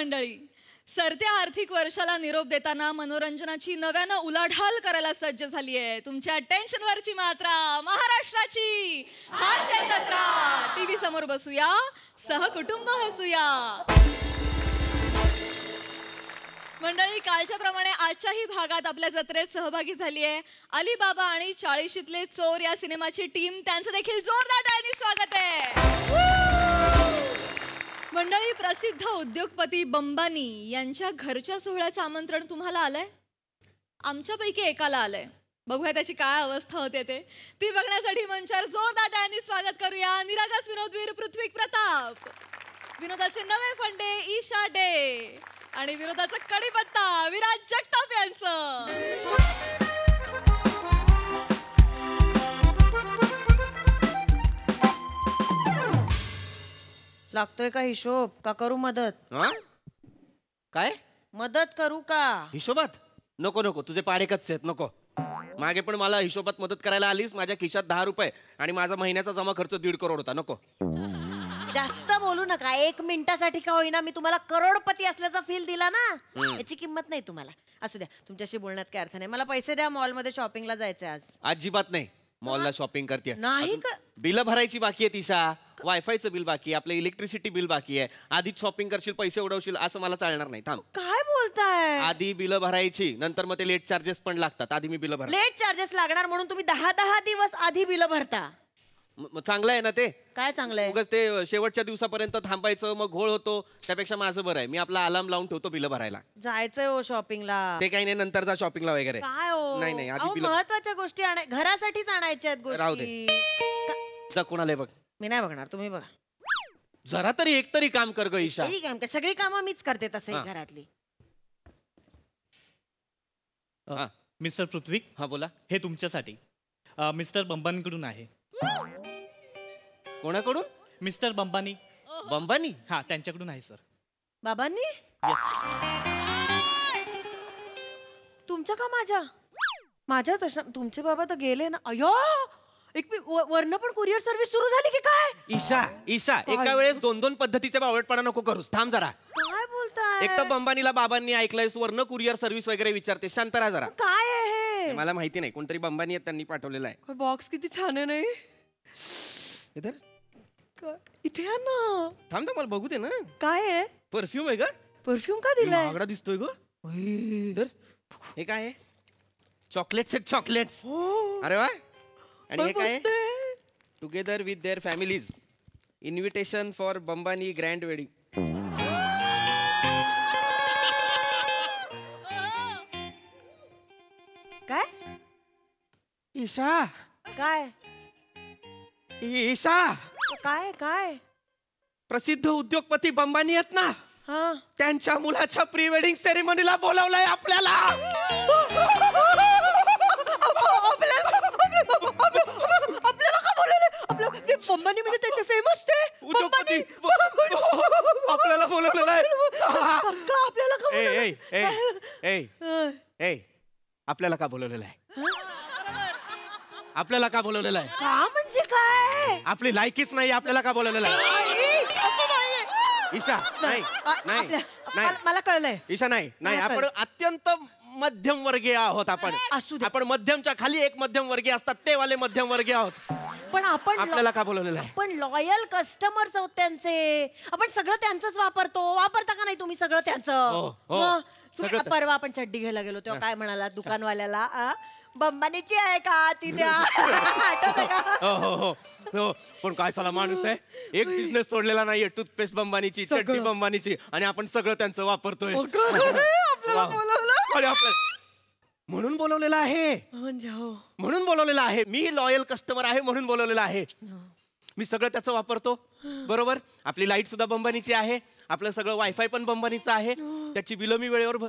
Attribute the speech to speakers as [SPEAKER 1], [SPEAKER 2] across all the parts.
[SPEAKER 1] मंडळी, सरत्या आर्थिक वर्षाला निरोप देताना मनोरंजनाची नव्यानं उलाढाल करायला सज्ज झाली आहे तुमच्या टेन्शनवरची मात्रा महाराष्ट्राची हास्य जत्रा. टीव्ही समोर बसूया, सहकुटुंब हसूया. मंडळी, कालच्या प्रमाणे आजच्याही भागात आपल्या जत्रेत सहभागी झाली आहे अलीबाबा आणि 40शीतले चोर या सिनेमाची टीम. त्यांचं देखील जोरदार टाळ्यांनी स्वागत आहे. मंडळी, प्रसिद्ध उद्योगपती बंबानी यांच्या घरच्या सोहळ्याचं आमंत्रण तुम्हाला आलंय? आमच्यापैकी एकाला आलंय. बघूया त्याची काय अवस्था होते ते. ती बघण्यासाठी मंचावर जोरदार टाळ्यांनी स्वागत करूया निरागस विनोदवीर पृथ्वी प्रताप, विनोदाचे नवे फंडे ईशा डे आणि विनोदाचा कडीपत्ता विराज जगताप यांचं.
[SPEAKER 2] लागतोय का हिशोब का करू मदत?
[SPEAKER 3] काय
[SPEAKER 2] मदत करू का?
[SPEAKER 3] हिशोबात नको नको, तुझे पाडे कच्चे आहेत, नको. मागे पण मला हिशोबात मदत करायला आलीस. माझ्या खिशात 10 रुपये आणि माझा महिन्याचा जमा खर्च 1.5 करोड होता. नको
[SPEAKER 2] जास्त बोलू नका. 1 मिनिटासाठी का होईना मी तुम्हाला करोडपती असल्याचा फील दिला ना, याची किंमत नाही तुम्हाला. असू द्या, तुमच्याशी बोलण्यात काय अर्थ नाही. मला पैसे द्या, मॉल मध्ये शॉपिंगला जायचंय आज.
[SPEAKER 3] अजिबात नाही. मॉलला शॉपिंग करते
[SPEAKER 2] नाही का?
[SPEAKER 3] बिल भरायची बाकी आहे तिशा. वायफायचं बिल बाकी आहे, आपलं इलेक्ट्रिसिटी बिल बाकी आहे. आधीच शॉपिंग करशील, पैसे उडवशील, असं मला चालणार नाही. थांब.
[SPEAKER 2] काय बोलताय?
[SPEAKER 3] आधी बिल भरायची, नंतर मग ते लेट चार्जेस पण लागतात. आधी मी बिल भर.
[SPEAKER 2] लेट चार्जेस लागणार म्हणून तुम्ही 10 दिवस आधी बिल भरता?
[SPEAKER 3] चांगलं आहे ना ते?
[SPEAKER 2] काय चांगलं आहे?
[SPEAKER 3] उगाच ते शेवटच्या दिवसापर्यंत थांबायचं, मग घोळ होतो. त्यापेक्षा माझं बरं आहे, मी आपला अलार्म लावून ठेवतो बिल भरायला.
[SPEAKER 2] जायचंय हो शॉपिंगला.
[SPEAKER 3] ते काही नाही, नंतर जा शॉपिंगला वगैरे.
[SPEAKER 2] काय हो?
[SPEAKER 3] नाही आधी बिल.
[SPEAKER 2] महत्वाच्या गोष्टी घरासाठीच आणायच्या आहेत
[SPEAKER 3] राहू
[SPEAKER 2] गोष्टी.
[SPEAKER 3] दे. जा, कोणाला बघ.
[SPEAKER 2] मी नाही बघणार, तुम्ही बघा.
[SPEAKER 3] जरा तरी एक तरी काम कर ग ईशा.
[SPEAKER 2] सगळी कामं मीच करते तसं घरातली.
[SPEAKER 4] मिस्टर पृथ्वी.
[SPEAKER 3] हा बोला.
[SPEAKER 4] हे तुमच्यासाठी मिस्टर बंबानीकडून आहे.
[SPEAKER 3] कोणाकडून?
[SPEAKER 4] मिस्टर बंबानी.
[SPEAKER 3] बंबानी?
[SPEAKER 4] हा, त्यांच्याकडून आहे सर.
[SPEAKER 2] बाबांनी?
[SPEAKER 4] येस.
[SPEAKER 2] तुमच्या का माझ्या? माझ्याच असणार. तुमचे बाबा तर गेले ना. अयो, एक वरनं पण कुरिअर सर्व्हिस सुरू झाली की काय?
[SPEAKER 3] ईशा एका वेळेस 2 पद्धतीचे बावळटपणा नको करूस. थांब जरा.
[SPEAKER 2] काय बोलताय?
[SPEAKER 3] एक तर बंबानीला बाबांनी ऐकलंय, वरनं कुरिअर सर्व्हिस वगैरे विचारते. शांत राहा जरा.
[SPEAKER 2] काय आहे हे?
[SPEAKER 3] मला माहिती नाही, कोणतरी बंबानी आहेत, त्यांनी पाठवलेलं आहे.
[SPEAKER 2] बॉक्स किती छान आहे. नाही इथे या ना.
[SPEAKER 3] थांब मला बघू दे ना.
[SPEAKER 2] काय आहे?
[SPEAKER 3] परफ्यूम आहे का?
[SPEAKER 2] परफ्यूम का दिलाय?
[SPEAKER 3] महागडा दिसतोय ग. हे काय आहे? चॉकलेट्स आहेत, चॉकलेट्स. अरे वा. आणि हे काय? Together with their families, invitation for Bambani grand wedding.
[SPEAKER 2] काय?
[SPEAKER 3] ईशा.
[SPEAKER 2] काय?
[SPEAKER 3] ईशा.
[SPEAKER 2] काय काय?
[SPEAKER 3] प्रसिद्ध उद्योगपती बंबानी आहेत ना,
[SPEAKER 2] हा,
[SPEAKER 3] त्यांच्या मुलाच्या प्री वेडिंग सेरेमनीला बोलावलंय आपल्याला.
[SPEAKER 2] आपल्याला का बोलवलंय? आपलं बंबानी म्हणजे ते फेमस ते
[SPEAKER 3] उद्योगपती. आपल्याला बोलवलेलं आहे.
[SPEAKER 2] आपल्याला का?
[SPEAKER 3] आपल्याला का बोलवलेलं आहे? आपल्याला का बोलवलेलं आहे?
[SPEAKER 2] का म्हणजे काय?
[SPEAKER 3] आपली लायकीच नाही, आपल्याला का बोलवलेलं आहे?
[SPEAKER 2] असं नाहीये
[SPEAKER 3] ईशा. नाही नाही नाही,
[SPEAKER 2] मला कळलंय.
[SPEAKER 3] ईशा नाही नाही, आपण अत्यंत मध्यम वर्गीय आहोत. आपण मध्यमच्या खाली एक मध्यम वर्गीय असतात, ते वाले मध्यम वर्गीय आहोत.
[SPEAKER 2] पण आपण
[SPEAKER 3] आपल्याला का बोलवलेलं आहे?
[SPEAKER 2] पण लॉयल कस्टमर्स आहोत त्यांचे. आपण सगळं त्यांचंच वापरतो. वापरता का नाही तुम्ही सगळं त्यांचं? परवा आपण चड्डी घ्यायला गेलो तेव्हा काय म्हणाला दुकानवाल्याला? बंबानीची आहे का ती? त्या आठवतं का?
[SPEAKER 3] हो, पण काय साला माणूस आहे. एक बिझनेस सोडलेला नाहीये. टूथपेस्ट बंबानीची, चड्डी बंबानीची, आणि आपण सगळं त्यांचं वापरतोय. म्हणून बोलवलेलं आहे. म्हणून बोलवलेलं आहे. मी लॉयल कस्टमर आहे म्हणून बोलवलेलं आहे. मी सगळं त्याचं वापरतो. बरोबर. आपली लाईट सुद्धा बंबानीची आहे. आपलं सगळं वायफाय पण बंबानीचं आहे. त्याची बिलं मी वेळेवर बघ.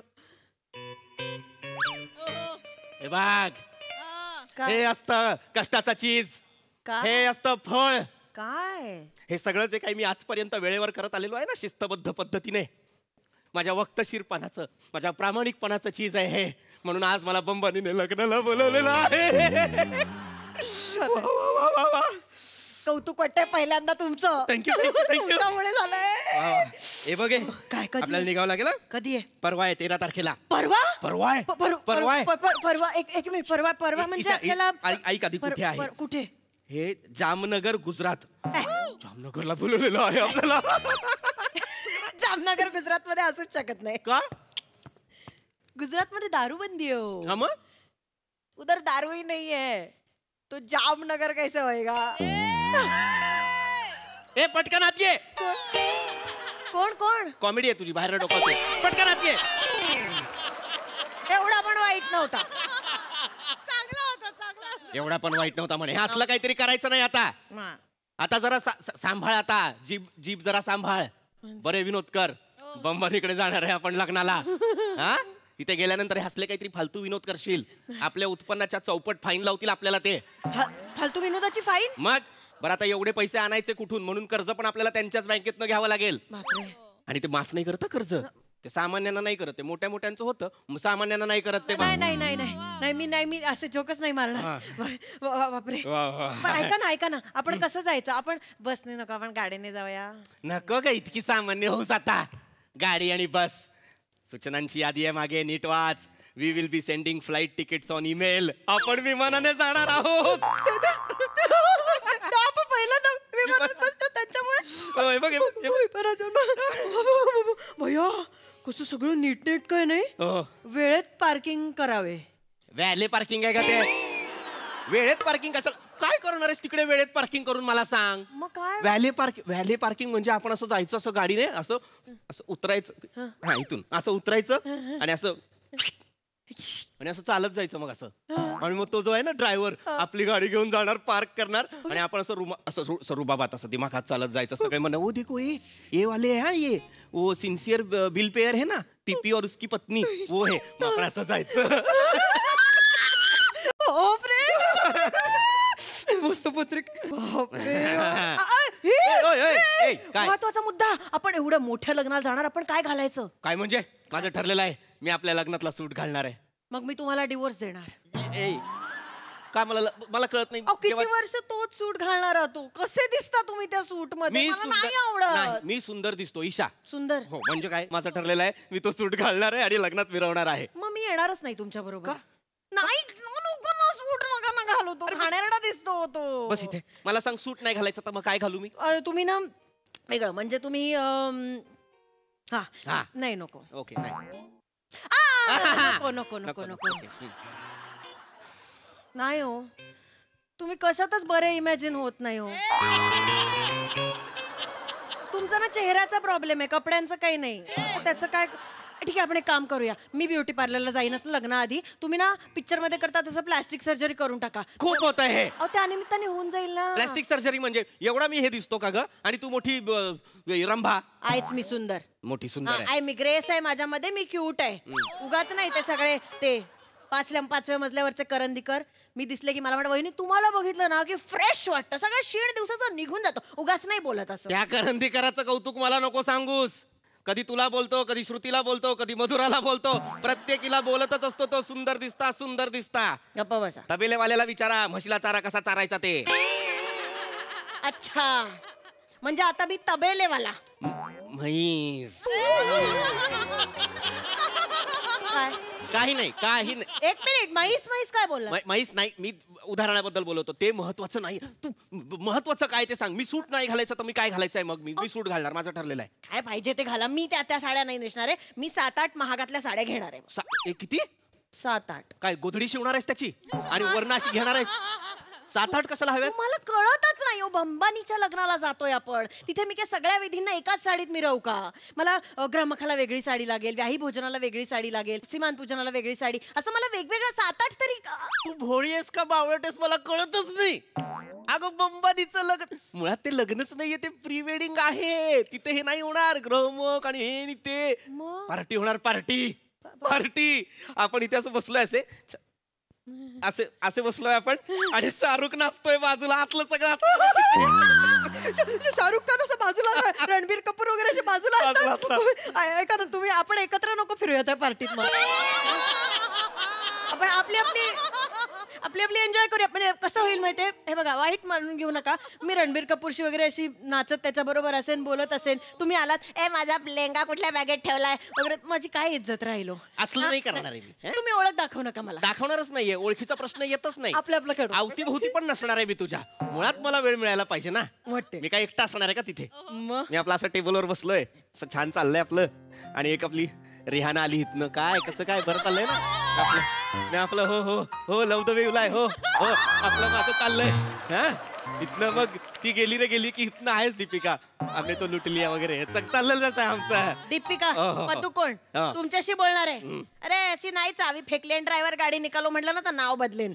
[SPEAKER 3] हे असतं कष्टाचा चीज. हे असतं फळ.
[SPEAKER 2] काय?
[SPEAKER 3] हे सगळं जे काही मी आजपर्यंत वेळेवर करत आलेलो आहे ना, शिस्तबद्ध पद्धतीने, माझ्या वक्तशीरपणाचं, माझ्या प्रामाणिकपणाचं चीज आहे हे. म्हणून आज मला बंबानीने लग्नाला बोलवलेलं आहे.
[SPEAKER 2] कौतुक वाटतंय पहिल्यांदा तुमचं.
[SPEAKER 3] थँक्यू थँक्यू
[SPEAKER 2] तुमच्यामुळे झालंय.
[SPEAKER 3] हे बघे
[SPEAKER 2] काय कधी
[SPEAKER 3] आपल्याला निघावं लागेल हं?
[SPEAKER 2] कधी आहे?
[SPEAKER 3] परवा आहे 13 तारखेला.
[SPEAKER 2] परवा
[SPEAKER 3] परवा आहे
[SPEAKER 2] परवा परवा एक मिनिट परवा म्हणजे आपल्याला
[SPEAKER 3] ऐक आधी कुठे आहे?
[SPEAKER 2] कुठे?
[SPEAKER 3] हे जामनगर गुजरात. जामनगरला बोलवलेलं आहे आपल्याला.
[SPEAKER 2] जामनगर गुजरात मध्ये असूच शकत नाही.
[SPEAKER 3] का?
[SPEAKER 2] गुजरात मध्ये दारूबंदी हो.
[SPEAKER 3] हा मग
[SPEAKER 2] उधर दारू ही नहीं है तो जामनगर कैसे होएगा?
[SPEAKER 3] ए पटकन आत ये.
[SPEAKER 2] कोण कोण?
[SPEAKER 3] कॉमेडी आहे तुझी बाहेर डोक्यात. पटकन आत ये.
[SPEAKER 2] एवढा पण वाईट नव्हता.
[SPEAKER 3] एवढा पण वाईट नव्हता म्हणे. हे असलं काहीतरी करायचं नाही आता. आता जरा सांभाळ. आता जीभ जरा सांभाळ. बरे विनोद कर. बंबानीकडे जाणार आहे आपण लग्नाला. हा तिथे गेल्यानंतर हे असले काहीतरी फालतू विनोद करशील, आपल्या उत्पन्नाच्या चौपट फाईन लावतील आपल्याला ते.
[SPEAKER 2] फालतू विनोदाची फाईन?
[SPEAKER 3] मग बरं आता एवढे पैसे आणायचे कुठून? म्हणून कर्ज पण आपल्याला त्यांच्याच बँकेतनं घ्यावं लागेल. आणि ते माफ नाही करत कर्ज. ते सामान्यांना नाही करत. ते मोठ्या मोठ्यांचं होतं, सामान्यांना नाही करत ते.
[SPEAKER 2] नाही मी असे जोकच नाही मारणार. बापरे. पण ऐका ना आपण कसं जायचं? आपण बसने नको, आपण गाडीने जाऊया.
[SPEAKER 3] नको का इतकी सामान्य होऊस आता. गाडी आणि बस. सूचनांची यादी आहे मागे, नीट वाच. We will be sending flight tickets on email. आपण विमानाने जाणार आहोत.
[SPEAKER 2] भैया कसं सगळं नीट काय नाही. वेळेत पार्किंग करावे.
[SPEAKER 3] व्हॅले पार्किंग आहे का ते? वेळेत पार्किंग कसं काय करणार आहेस तिकडे वेळेत पार्किंग करून मला सांग.
[SPEAKER 2] मग काय?
[SPEAKER 3] व्हॅले पार्किंग म्हणजे आपण असं जायचं असं गाडीने असं असं उतरायचं. हा इथून असं उतरायचं आणि असं चालत जायचं मग असं. आणि मग तो जो आहे ना ड्रायव्हर आपली गाडी घेऊन जाणार, पार्क करणार आणि आपण असं रुबाबात असं दिमाखात चालत जायचं. सगळे म्हणा ओ देखो ये वाले है ये वो सिन्सियर बिल पेयर है ना, पीपी और उसकी पत्नी वो है. मग आपण असं जायचं.
[SPEAKER 2] महत्वाचा मुद्दा. आपण एवढ्या मोठ्या लग्नाला जाणार, आपण काय घालायचं?
[SPEAKER 3] काय म्हणजे? माझं ठरलेलं आहे, मी आपल्या लग्नातला सूट घालणार आहे.
[SPEAKER 2] मग मी तुम्हाला डिवोर्स देणार.
[SPEAKER 3] का मला कळत नाही.
[SPEAKER 2] किती वर्ष तोच सूट घालणार आहोत. कसे दिसता तुम्ही त्या सूट मध्ये? मला नाही आवडत.
[SPEAKER 3] मी सुंदर दिसतो ईशा.
[SPEAKER 2] सुंदर
[SPEAKER 3] हो म्हणजे काय? माझं ठरलेलं आहे, मी तो सूट घालणार आहे आणि लग्नात मिरवणार आहे.
[SPEAKER 2] मग मी येणारच नाही तुमच्या बरोबर. नाही नको ना, सूट नका ना घालू. तो घाणेरडा दिसतो तो.
[SPEAKER 3] बस इथे. मला सांग सूट नाही घालायचं तर मग काय घालू मी?
[SPEAKER 2] तुम्ही ना वेगळं म्हणजे तुम्ही हा नाही नको.
[SPEAKER 3] ओके नाही
[SPEAKER 2] नको नको नको नको नाही हो. तुम्ही कशातच बरे इमॅजिन होत नाही हो. तुमचा ना चेहऱ्याचा प्रॉब्लेम आहे, कपड्यांचं काही नाही. त्याचं काय? ठीक आहे आपण एक काम करूया. मी ब्युटी पार्लरला जाईनच लग्नाआधी. तुम्ही ना पिक्चर मध्ये करता तसं प्लास्टिक सर्जरी करून टाका.
[SPEAKER 3] खूप होत आहे.
[SPEAKER 2] त्या निमित्ताने होऊन जाईल ना.
[SPEAKER 3] प्लास्टिक सर्जरी म्हणजे एवढा मी हे दिसतो का ग? आणि तू मोठी रंभा
[SPEAKER 2] आहेच. मी सुंदर,
[SPEAKER 3] मोठी सुंदर
[SPEAKER 2] आहे. मी ग्रेस आहे माझ्यामध्ये. मी क्यूट आहे. उगाच नाही ते सगळे ते 5व्या मजल्यावरचे करंदीकर. मी दिसले की मला वाटतं वहिनी तुम्हाला बघितलं ना की फ्रेश वाटतं. सगळं शीण दिवसाचं निघून जातो. उगाच नाही बोलत असं.
[SPEAKER 3] त्या करंदीकराचं कौतुक मला नको सांगूस. कधी तुला बोलतो, कधी श्रुतीला बोलतो, कधी मधुराला बोलतो. प्रत्येकीला बोलतच असतो तो सुंदर दिसता, सुंदर दिसता.
[SPEAKER 2] गप्पा बसा.
[SPEAKER 3] तबेलेवाल्याला विचारा म्हशीला चारा कसा चारायचा ते.
[SPEAKER 2] अच्छा म्हणजे आता मी तबेलेवाला.
[SPEAKER 3] म्हैस. काही नाही.
[SPEAKER 2] एक मिनिट. म्हैस काय बोलला?
[SPEAKER 3] म्हैस नाही, मी उदाहरणाबद्दल बोलवतो. ते महत्वाचं नाही. तू महत्वाचं काय ते सांग. मी सूट नाही घालायचं तर मी काय घालायचं आहे? मग मी सूट घालणार. माझं ठरलेलं आहे.
[SPEAKER 2] काय पाहिजे ते घाला. मी त्या साड्या नाही नेसणार आहे. मी 7-8 महागातल्या साड्या घेणार आहे.
[SPEAKER 3] किती?
[SPEAKER 2] 7-8.
[SPEAKER 3] काय गोधडी शिवणार आहेस त्याची आणि वर्ण अशी घेणार आहेस? 7-8 कशाला हव्यात?
[SPEAKER 2] मला कळतच नाही हो. बंबानीच्या लग्नाला जातोय आपण. तिथे मी काय सगळ्या विधींना एकाच साडीत मिरवू का? मला ग्रहमखाला वेगळी साडी लागेल, व्याही भोजनाला वेगळी साडी लागेल, सीमान पूजनाला वेगळी साडी, असं मला वेगवेगळ्या 7-8 तरी.
[SPEAKER 3] तू भोळी आहेस का बावळट आहेस मला कळतच नाही. अगं बंबानीचं लग्न मुळात ते लग्नच नाहीये, ते प्री वेडिंग आहे. तिथे हे नाही होणार ग्रहमुख आणि हे आणि ते. पार्टी होणार. पार्टी. आपण इथे असं बसलोय असे बसलोय आपण आणि शाहरुख नाचतोय बाजूला. असलं सगळं
[SPEAKER 2] शाहरुख खान असं बाजूला, रणबीर कपूर वगैरे बाजूला. ऐका ना तुम्ही, आपण एकत्र नको फिरूया त्या पार्टीत. आपण आपली आपली आपली एन्जॉय करूया. म्हणजे कसं होईल माहितीये, हे बघा वाईट मानून घेऊ नका. मी रणबीर कपूरशी वगैरे अशी नाचत त्याच्या बरोबर असेन, बोलत असेन, तुम्ही आलात ए माझा लेंगा कुठल्या बॅगेत ठेवलाय वगैरे, माझी काय इज्जत राहिलो.
[SPEAKER 3] असलं नाही करणार आहे मी.
[SPEAKER 2] तुम्ही ओळख दाखवू नका मला.
[SPEAKER 3] दाखवणारच नाहीये, ओळखीचा प्रश्न येतच नाही.
[SPEAKER 2] आपलं आपलं करू.
[SPEAKER 3] अवतीभोवती पण नसणार आहे मी तुझ्या. मुळात मला वेळ मिळायला पाहिजे ना.
[SPEAKER 2] वाटते.
[SPEAKER 3] मी काय एकटा असणार आहे का तिथे?
[SPEAKER 2] मग
[SPEAKER 3] मी आपलं असं टेबलवर बसलोय, असं छान चाललंय आपलं, आणि एक आपली रिहाना आली इथनं. काय कसं काय बरं चाललंय ना आपलं. मी आपलं हो हो हो लव द वे उलाय हो हो आपलं माझं चाललंय. हा इथनं मग ती गेली रे गेली की इथनं आहेच दीपिका, आम्ही तो लुटलिया वगैरे चाललेलं आहे आमचं.
[SPEAKER 2] दीपिका
[SPEAKER 3] हो.
[SPEAKER 2] मग तू कोण?
[SPEAKER 3] हो.
[SPEAKER 2] तुमच्याशी बोलणार आहे? अरे अशी नाही चावी फेकली आणि ड्रायव्हर गाडी निकालो म्हटलं ना तर नाव बदलेन.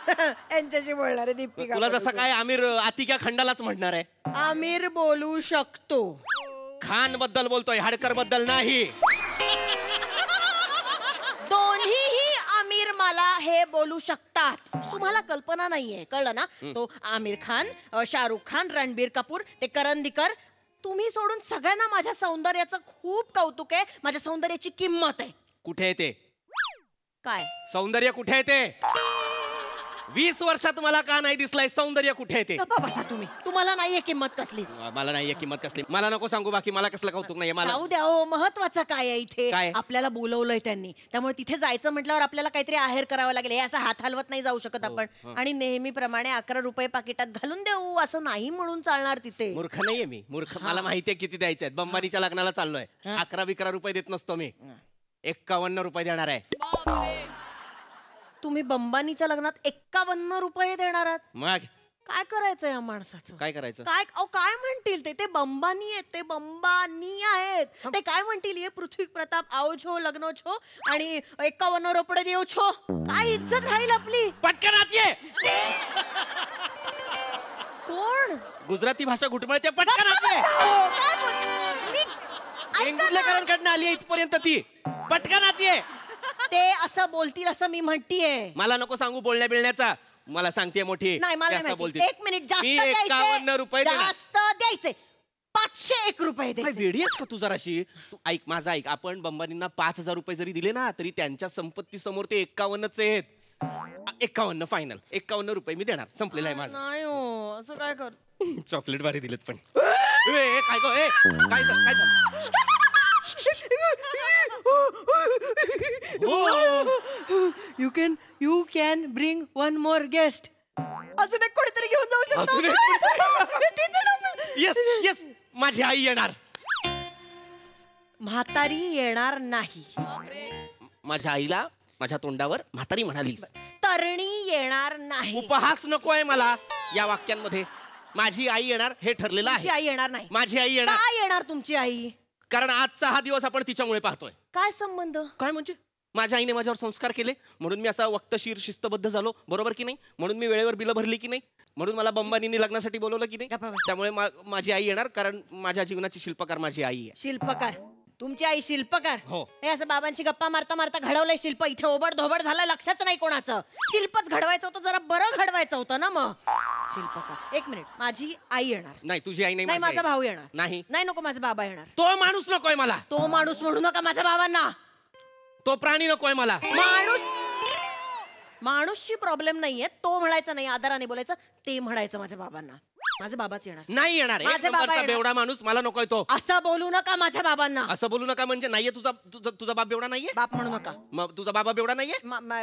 [SPEAKER 2] यांच्याशी बोलणार आहे दीपिका.
[SPEAKER 3] तुला जसं काय आमिर आतिक्या खंडालाच म्हणणार आहे.
[SPEAKER 2] आमिर बोलू शकतो.
[SPEAKER 3] खान बद्दल बोलतोय, हाडकर बद्दल नाही.
[SPEAKER 2] दोन्हीही आमिर मला हे बोलू शकतात. तुम्हाला कल्पना नाहीये, कळलं ना? तो आमिर खान, शाहरुख खान, रणबीर कपूर, ते करंदीकर, तुम्ही सोडून सगळ्यांना माझ्या सौंदर्याचं खूप कौतुक आहे. माझ्या सौंदर्याची किंमत आहे.
[SPEAKER 3] कुठे आहे ते
[SPEAKER 2] काय
[SPEAKER 3] सौंदर्य? कुठे आहे ते? 20 वर्षात मला का नाही दिसलंय सौंदर्य? कुठे आहे ते?
[SPEAKER 2] गप्पा बसा तुम्ही. तुम्हाला नाहीये किंमत कसलीच.
[SPEAKER 3] मला नाहीये किंमत कसली. मला नको सांगू, बाकी मला कसलं कौतुक नाहीये. मला
[SPEAKER 2] जाऊ द्या हो. महत्वाचं काय आहे इथे?
[SPEAKER 3] काय?
[SPEAKER 2] आपल्याला बोलवलंय त्यांनी, त्यामुळे तिथे जायचं म्हटल्यावर आपल्याला काहीतरी आहेर करावं लागेल. हे असं हात हलवत नाही जाऊ शकत आपण. आणि नेहमीप्रमाणे 11 रुपये पाकिटात घालून देऊ असं नाही म्हणून चालणार तिथे.
[SPEAKER 3] मूर्ख नाहीये मी. मूर्ख मला माहितीये किती द्यायचे आहेत. बंबानीच्या लग्नाला चाललोय. 11-11 रुपये देत नसतो मी. 51 रुपये देणार आहे.
[SPEAKER 2] तुम्ही बंबानीच्या लग्नात 51 रुपये देणार आहात?
[SPEAKER 3] मग
[SPEAKER 2] काय करायचं या माणसाचं?
[SPEAKER 3] काय करायचं?
[SPEAKER 2] काय काय म्हणतील ते? ते बंबानी आहेत, ते बंबानी आहेत. ते काय म्हणतील? ये पृथ्वी प्रताप आओ छो लग्नो छो आणि 51 रुपये देऊ छो. काय इज्जत राहील आपली?
[SPEAKER 3] पटकन आतीये.
[SPEAKER 2] कोण?
[SPEAKER 3] गुजराती भाषा घुटमळते. पटकन आतीये.
[SPEAKER 2] काय बोल- नीट ऐका ना.
[SPEAKER 3] कडनं आली इथपर्यंत ती. पटकन आतीये.
[SPEAKER 2] ते असं बोलतील असं मी म्हणतीये.
[SPEAKER 3] मला नको सांगू बोलण्या बिलण्याचा. मला सांगते मोठी.
[SPEAKER 2] नाही मला
[SPEAKER 3] ते
[SPEAKER 2] नाही
[SPEAKER 3] असं
[SPEAKER 2] माहिती.
[SPEAKER 3] बोलतील.
[SPEAKER 2] 1 मिनिट जास्त
[SPEAKER 3] मी
[SPEAKER 2] द्यायचे.
[SPEAKER 3] 51 रुपये देणार.
[SPEAKER 2] जास्त द्यायचे. 501 रुपये
[SPEAKER 3] काय
[SPEAKER 2] द्यायचे.
[SPEAKER 3] वेडी आहेस का तू जराशी? तू ऐक माझा ऐक. आपण बंबानींना 5,000 रुपये जरी दिले ना तरी त्यांच्या संपत्ती समोर ते 51च आहेत. 51 फायनल. 51 रुपये मी देणार. संपलेलं आहे माझं.
[SPEAKER 2] नाही हो असं काय कर.
[SPEAKER 3] चॉकलेट भारी दिलेत पण. काय गो काय
[SPEAKER 2] you can bring 1 more guest. अजून एक कोणीतरी घेऊन जाऊ
[SPEAKER 3] अजून एक
[SPEAKER 2] शकतो.
[SPEAKER 3] येस येस माझी आई येणार.
[SPEAKER 2] म्हातारी येणार नाही.
[SPEAKER 3] माझ्या आईला माझ्या तोंडावर म्हातारी म्हणालीस.
[SPEAKER 2] तरणी येणार नाही.
[SPEAKER 3] उपहास नकोय मला या वाक्यांमध्ये. माझी आई येणार हे ठरलेलं
[SPEAKER 2] तुमची
[SPEAKER 3] आहे.
[SPEAKER 2] आई येणार नाही.
[SPEAKER 3] माझी आई येणार.
[SPEAKER 2] काय येणार तुमची आई?
[SPEAKER 3] कारण आजचा हा दिवस आपण तिच्यामुळे पाहतोय.
[SPEAKER 2] काय संबंध?
[SPEAKER 3] काय म्हणजे? माझ्या आईने माझ्यावर संस्कार केले म्हणून मी असा वक्तशीर शिस्तबद्ध झालो. बरोबर की नाही? म्हणून मी वेळेवर बिलं भरली की नाही? म्हणून मला बंबानींनी लग्नासाठी बोलवलं की नाही?
[SPEAKER 2] गप्पा बस.
[SPEAKER 3] त्यामुळे माझी आई येणार. कारण माझ्या जीवनाची शिल्पकार माझी आई आहे.
[SPEAKER 2] शिल्पकार? तुमची आई शिल्पकार?
[SPEAKER 3] हो.
[SPEAKER 2] हे असं बाबांची गप्पा मारता मारता घडवलंय शिल्प. इथे ओबड धोबड झालं लक्षात नाही कोणाचं. शिल्पच घडवायचं होतं, जरा बरं घडवायचं होतं ना. मग शिल्पकार. 1 मिनिट. माझी आई येणार
[SPEAKER 3] नाही तुझी आई नाही.
[SPEAKER 2] नाही.
[SPEAKER 3] माझी
[SPEAKER 2] माझा
[SPEAKER 3] आई.
[SPEAKER 2] भाऊ येणार
[SPEAKER 3] नाही.
[SPEAKER 2] नाही. नको माझा बाबा येणार.
[SPEAKER 3] तो माणूस नकोय मला.
[SPEAKER 2] तो माणूस म्हणू नका माझ्या बाबांना.
[SPEAKER 3] तो प्राणी नकोय मला.
[SPEAKER 2] माणूसशी प्रॉब्लेम नाहीये. तो म्हणायचं नाही, आदराने बोलायचं. ते म्हणायचं माझ्या बाबांना. माझे बाबाच येणार.
[SPEAKER 3] नाही येणार. एक
[SPEAKER 2] माझे बाबा
[SPEAKER 3] नंबरचा
[SPEAKER 2] येणार.
[SPEAKER 3] बेवडा माणूस मला नकोय तो.
[SPEAKER 2] असं बोलू नका माझ्या बाबांना.
[SPEAKER 3] असं बोलू नका म्हणजे नाहीये तुझा बाप बेवडा नाहीये?
[SPEAKER 2] बाप म्हणू नका.
[SPEAKER 3] मग तुझा बाबा बेवडा नाहीये?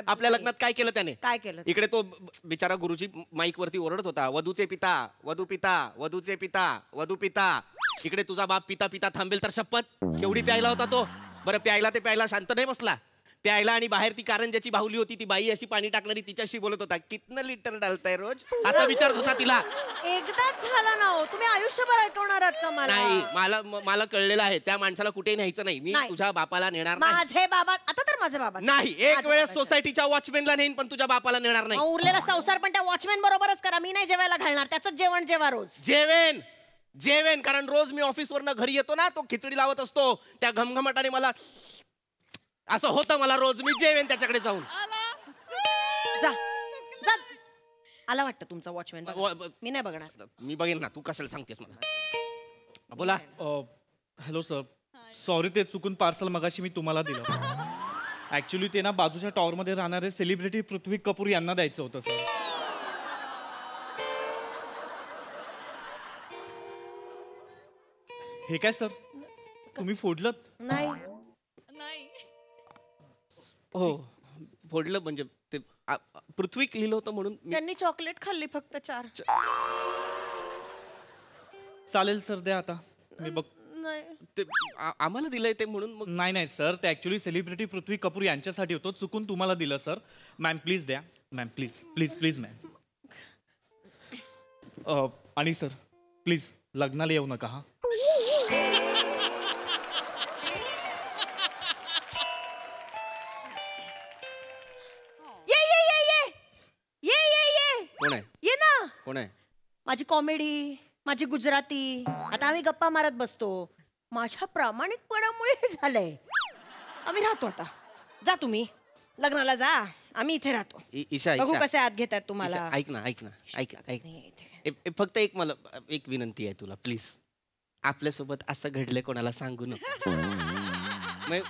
[SPEAKER 3] आपल्या लग्नात काय केलं त्याने?
[SPEAKER 2] काय केलं?
[SPEAKER 3] इकडे तो बिचारा गुरुजी माईक वरती ओरडत होता, वधूचे पिता वधू पिता वधूचे पिता वधू पिता. इकडे तुझा बाप पिता पिता थांबेल तर शपथ. एवढी प्यायला होता तो. बरं प्यायला ते प्यायला शांत नाही बसला. प्यायला आणि बाहेर ती कारंज्याची बाहुली होती, ती बाई अशी पाणी टाकणारी, तिच्याशी बोलत होता. कितना लिटर डालताय रोज असं विचारत होता तिला.
[SPEAKER 2] एकदाच झालं ना हो. तुम्ही आयुष्यभर ऐकवणार आहात का मला?
[SPEAKER 3] नाही मला कळलेलं आहे त्या माणसाला कुठेही न्यायचं नाही. मी
[SPEAKER 2] नाही.
[SPEAKER 3] तुझ्या बापाला नेणार नाही.
[SPEAKER 2] माझे बाबा आता तर माझे बाबा
[SPEAKER 3] नाही. एक वेळेस सोसायटीच्या वॉचमॅनला नेईन पण तुझ्या बापाला नेणार नाही.
[SPEAKER 2] उरलेला संसार पण त्या वॉचमॅन बरोबरच करा. मी नाही जेवायला घालणार. त्याचं जेवण जेवा रोज.
[SPEAKER 3] जेवेन कारण रोज मी ऑफिसवरनं घरी येतो ना, तो खिचडी लावत असतो. त्या घमघमाटाने मला असं होतं. मला रोज मी जेवेन त्याच्याकडे जाऊन.
[SPEAKER 2] जा जा. आला वाटतं तुमचा वॉचमॅन. मी नाही बघणार.
[SPEAKER 3] मी बघेन ना. तू कशाला सांगतेस मला? बोला.
[SPEAKER 4] हॅलो सर, सॉरी ते चुकून पार्सल मगाशी मी तुम्हाला दिलं. ऍक्च्युली ते ना बाजूच्या टॉवरमध्ये राहणारे सेलिब्रिटी पृथ्वी कपूर यांना द्यायचं होतं सर. हे काय सर तुम्ही फोडलं?
[SPEAKER 2] नाही
[SPEAKER 1] नाही.
[SPEAKER 3] हो फोडलं म्हणजे ते पृथ्वी लिहिलं होतं म्हणून मी
[SPEAKER 2] त्यांनी चॉकलेट खाल्ली फक्त 4.
[SPEAKER 4] चालेल सर द्या आता मी बघ.
[SPEAKER 2] नाही
[SPEAKER 3] ते आम्हाला दिलंय ते म्हणून मग
[SPEAKER 4] नाही नाही सर ते ऍक्च्युली सेलिब्रिटी पृथ्वी कपूर यांच्यासाठी होतं, चुकून तुम्हाला दिलं सर. मॅम प्लीज द्या ma'am, please please please ma'am. आणि सर प्लीज लग्नाला येऊ नका हा.
[SPEAKER 2] ये ये ये ये ये ये ये
[SPEAKER 3] कोण आहे
[SPEAKER 2] ये ना.
[SPEAKER 3] कोण आहे?
[SPEAKER 2] माझी कॉमेडी, माझी गुजराती. आता आम्ही गप्पा मारत बसतो. माझ्या प्रामाणिकपणामुळे हे झालंय. आम्ही राहतो आता. जा तुम्ही लग्नाला जा, आम्ही इथे राहतो.
[SPEAKER 3] ईशा
[SPEAKER 2] बघू
[SPEAKER 3] ईशा
[SPEAKER 2] कसे आत घेतात तुम्हाला.
[SPEAKER 3] ईशा, ऐक ना ऐक ना ऐक ऐक फक्त एक मला एक विनंती आहे तुला प्लीज. आपल्यासोबत असं घडलंय कोणाला सांगू नको. मग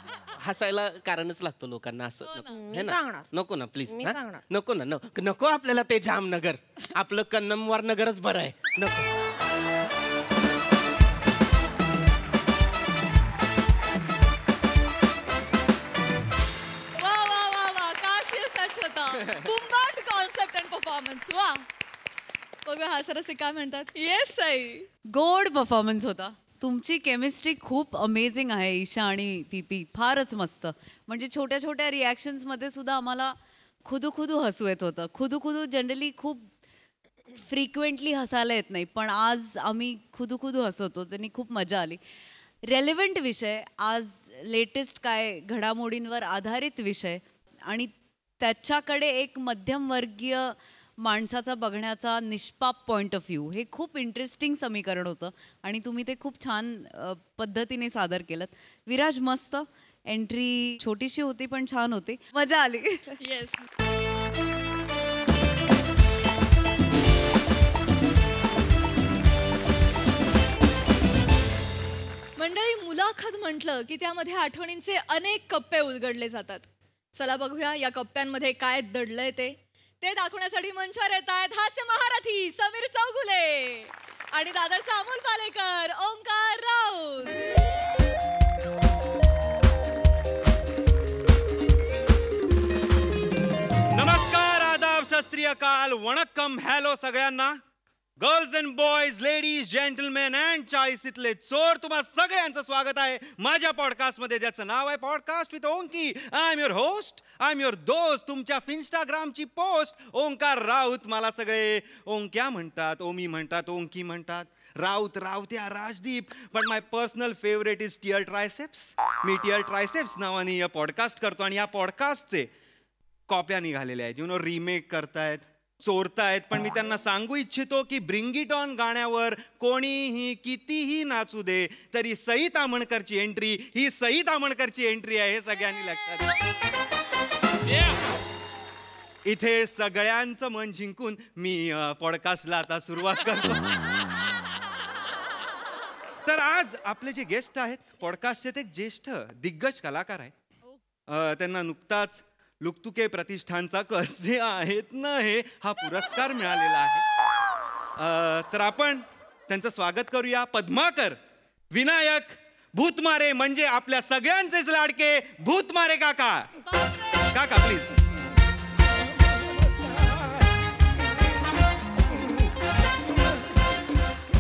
[SPEAKER 3] हसायला कारणच लागतो लोकांना असं
[SPEAKER 2] मी
[SPEAKER 3] है ना?
[SPEAKER 2] सांगणार.
[SPEAKER 3] नको ना प्लीज
[SPEAKER 2] मी सांगणार.
[SPEAKER 3] नको ना नको आपल्याला ते जामनगर. आपलं कन्नमवार नगरच बरं आहे. नको.
[SPEAKER 1] वा वा वा वा काश ये सच होता. बुंबाट कॉन्सेप्ट अँड परफॉर्मन्स. वा बघूया हा सरसे काय म्हणतात. येस साई.
[SPEAKER 5] गोड परफॉर्मन्स होता. तुमची केमिस्ट्री खूप अमेझिंग आहे ईशा आणि पीपी. फारच मस्त. म्हणजे छोट्या छोट्या रिॲक्शन्समध्ये सुद्धा आम्हाला खुदू हसू येत होतं. खुदू जनरली खूप फ्रिक्वेंटली हसायला येत नाही, पण आज आम्ही खुदू हसत होतो. त्यांनी खूप मजा आली. रेलेव्हंट विषय, आज लेटेस्ट काय घडामोडींवर आधारित विषय आणि त्याच्याकडे एक मध्यमवर्गीय माणसाचा बघण्याचा निष्पाप पॉइंट ऑफ व्ह्यू. हे खूप इंटरेस्टिंग समीकरण होतं आणि तुम्ही ते खूप छान पद्धतीने सादर केलं. विराज मस्त एंट्री, छोटीशी होती पण छान होती, मजा आली.
[SPEAKER 1] येस. मंडळी मुलाखत म्हटलं की त्यामध्ये आठवणींचे अनेक कप्पे उलगडले जातात. चला बघूया या कप्प्यांमध्ये काय दडलंय ते दाखवण्यासाठी मंचावर येत आहेत हास्य महारथी समीर चौगुले आणि दादरचा अमोल पालेकर, ओंकार राऊत.
[SPEAKER 6] नमस्कार, आदाब, सत श्री अकाल, वणक्कम, हॅलो सगळ्यांना. Girls and boys, ladies, gentlemen and 40लीतले चोर, तुम्हा सगळ्यांचं स्वागत आहे माझ्या पॉडकास्टमध्ये, ज्याचं नाव आहे podcast with Onki. I am your host, I am your दोस्त. तुमच्या इंस्टाग्रामची पोस्ट ओंकार राऊत. मला सगळे ओंक्या म्हणतात, ओमी म्हणतात, ओंकी म्हणतात, राऊत राऊत्या, राजदीप. पण my personal favourite is tear triceps. मी टिअर ट्रायसेप्स नावाने या पॉडकास्ट करतो आणि या पॉडकास्टचे कॉप्या निघालेल्या आहेत. रिमेक करतायत, चोरतायत. पण मी त्यांना सांगू इच्छितो की ब्रिंग इट ऑन गाण्यावर कोणीही कितीही नाचू दे तरी सई तामणकरची एंट्री ही सई तामणकरची एंट्री आहे, हे सगळ्यांनी लक्षात घ्या. इथे सगळ्यांचं मन जिंकून मी पॉडकास्टला आता सुरुवात करतो. तर आज आपले जे गेस्ट आहेत पॉडकास्टचे ते एक ज्येष्ठ दिग्गज कलाकार आहेत. त्यांना नुकताच लुकतुके प्रतिष्ठानचा कसे आहेत ना हे हा पुरस्कार मिळालेला आहे. तर आपण त्यांचं स्वागत करूया. पद्माकर विनायक भूतमारे, म्हणजे आपल्या सगळ्यांचेच लाडके भूतमारे काका. काका प्लीज.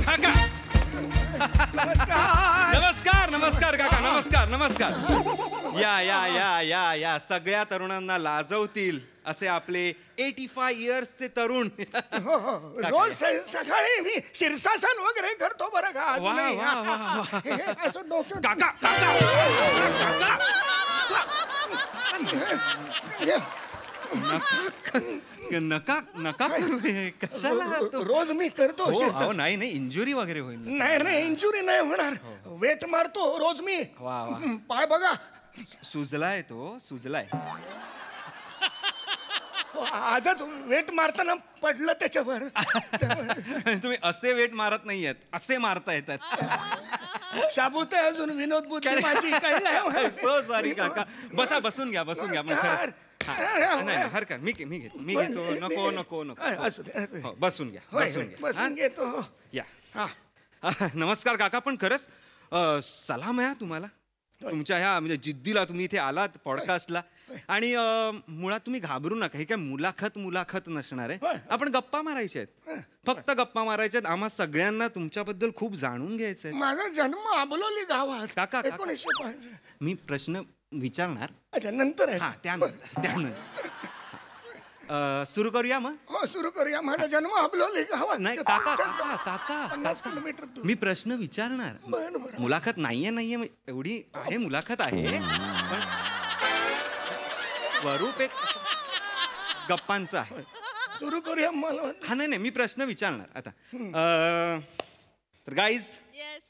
[SPEAKER 6] काका नमस्कार. नमस्कार काका, नमस्कार नमस्कार. या या या या या सगळ्या तरुणांना लाजवतील असे आपले 85 इयर्सचे तरुण.
[SPEAKER 7] रोज सकाळी मी शीर्षासन वगैरे करतो बरं का.
[SPEAKER 6] वा, वा, वा, वा.
[SPEAKER 7] असं डोकं
[SPEAKER 6] काका काका नका नका करू हे. कशाला
[SPEAKER 7] रोज मी करतो
[SPEAKER 6] हो,
[SPEAKER 7] शीर्षासन.
[SPEAKER 6] अहो, नाही नाही इंजुरी वगैरे होईल.
[SPEAKER 7] नाही इंजुरी नाही होणार. वेट मारतो रोज मी.
[SPEAKER 6] वा, वा.
[SPEAKER 7] पाय बघा
[SPEAKER 6] सुजलाय तो, सुजलाय.
[SPEAKER 7] आजच वेट मारताना पडलं त्याच्यावर.
[SPEAKER 6] तुम्ही असे वेट मारत नाहीयेत, असे मारता येतात.
[SPEAKER 7] शाबूत आहे अजून विनोद बुद्धी माझी काही
[SPEAKER 6] सो सॉरी काका बसा बसून घ्या मग खरं नाही हरकत मी घेतो नको नको नको
[SPEAKER 7] असू दे असू दे.
[SPEAKER 6] हो, बसून घ्या बसून घ्या
[SPEAKER 7] बसून घेतो
[SPEAKER 6] या
[SPEAKER 7] हा
[SPEAKER 6] नमस्कार काका पण खरंच सलाम आहे तुम्हाला तुमच्या ह्या म्हणजे जिद्दीला तुम्ही इथे आलात पॉडकास्टला आणि मुळात तुम्ही घाबरू नका हे काय मुलाखत नसणार आहे आपण गप्पा मारायच्या आहेत फक्त गप्पा मारायच्या आहेत आम्हा सगळ्यांना तुमच्याबद्दल खूप जाणून घ्यायचंय
[SPEAKER 7] माझा जन्म आबोली गावात
[SPEAKER 6] काका
[SPEAKER 7] 1905.
[SPEAKER 6] मी प्रश्न विचारणार
[SPEAKER 7] अच्छा नंतर आहे
[SPEAKER 6] हा त्यानंतर सुरू करूया मग
[SPEAKER 7] हो सुरू करूया माझा जन्म आबोली गावात
[SPEAKER 6] नाही काका काका काका
[SPEAKER 7] 50 किलोमीटर दूर.
[SPEAKER 6] मी प्रश्न विचारणार
[SPEAKER 7] बरं.
[SPEAKER 6] मुलाखत नाहीये एवढी आहे मुलाखत आहे पण स्वरूप एक गप्पांचं आहे
[SPEAKER 7] सुरू करूया मला
[SPEAKER 6] हा नाही मी प्रश्न विचारणार आता तर गाईज
[SPEAKER 1] येस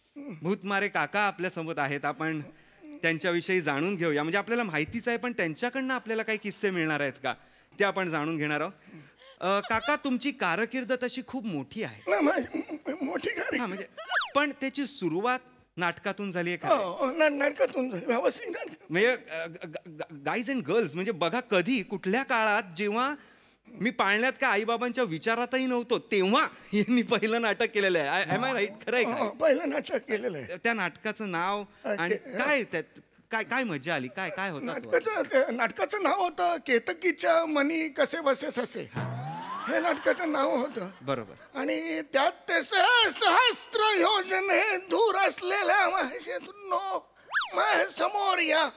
[SPEAKER 6] भूतमारे काका आपल्या सोबत आहेत आपण त्यांच्याविषयी जाणून घेऊया म्हणजे आपल्याला माहितीच आहे पण त्यांच्याकडनं आपल्याला काही किस्से मिळणार आहेत का ते आपण जाणून घेणार आहोत काका तुमची कारकीर्द तशी खूप मोठी आहे
[SPEAKER 7] मोठी गाडी
[SPEAKER 6] हा म्हणजे पण त्याची सुरुवात नाटकातून झाली आहे का
[SPEAKER 7] नाटकातून व्यवस्थित नाटक.
[SPEAKER 6] म्हणजे गाईज अँड गर्ल्स म्हणजे बघा कधी कुठल्या काळात जेव्हा मी पाळण्यात का आईबाबांच्या विचारातही नव्हतो तेव्हा यांनी पहिलं नाटक केलेलं आहे एम आय राईट खरंय का
[SPEAKER 7] पहिलं नाटक केलेलं आहे
[SPEAKER 6] त्या नाटकाचं नाव आणि काय त्यात काय मजा आली काय होतं
[SPEAKER 7] नाटकाचं नाव होतं केतकीच्या मनी कसे बसे ससे हे नाटकाचं नाव होतं
[SPEAKER 6] बरोबर
[SPEAKER 7] आणि त्यात ते सहस्त्र योजने दूर असलेल्या माझ्या समोर या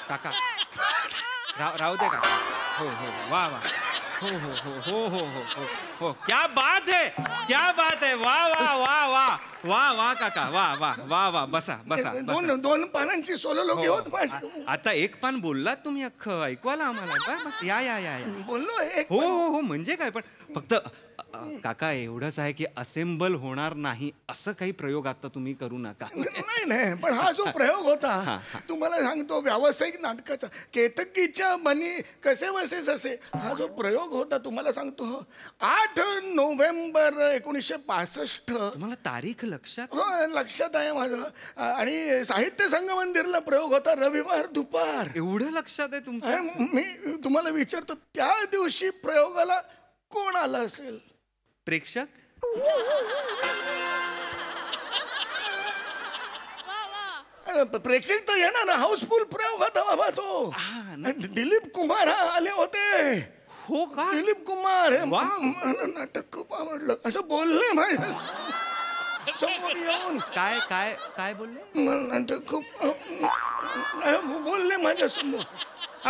[SPEAKER 6] काका राहू दे काका हो वा हो हो क्या बात है वा काका वा बसा
[SPEAKER 7] दोन पानांची सोलो होत माझी
[SPEAKER 6] आता एक पान बोललात तुम्ही अख्खं ऐकू आला आम्हाला बस या
[SPEAKER 7] बोललो एक
[SPEAKER 6] हो म्हणजे काय पण फक्त काका एवढंच आहे की असेंबल होणार नाही असं काही प्रयोग आता तुम्ही करू नका
[SPEAKER 7] नाही पण हा जो प्रयोग होता तुम्हाला सांगतो व्यावसायिक नाटकाचा केतकीच्या मनी कसे बसे ससे हा जो प्रयोग होता तुम्हाला सांगतो 8 नोव्हेंबर 1965
[SPEAKER 6] तुम्हाला तारीख लक्षात
[SPEAKER 7] हो लक्षात आहे माझं आणि साहित्य संगमंदिरला प्रयोग होता रविवार दुपार
[SPEAKER 6] एवढं लक्षात आहे तुमचं
[SPEAKER 7] मी तुम्हाला विचारतो त्या दिवशी प्रयोगाला कोण आला असेल
[SPEAKER 6] प्रेक्षक
[SPEAKER 7] प्रेक्षक तर येणार ना हाऊसफुल प्रयोग होता बाबा तो दिलीप कुमार आले होते
[SPEAKER 6] हो का
[SPEAKER 7] दिलीप कुमार मला नाटक खूप आवडलं असं बोलले माझ्या समोर येऊन
[SPEAKER 6] काय बोलले
[SPEAKER 7] मला नाटक खूप बोलले माझ्या समोर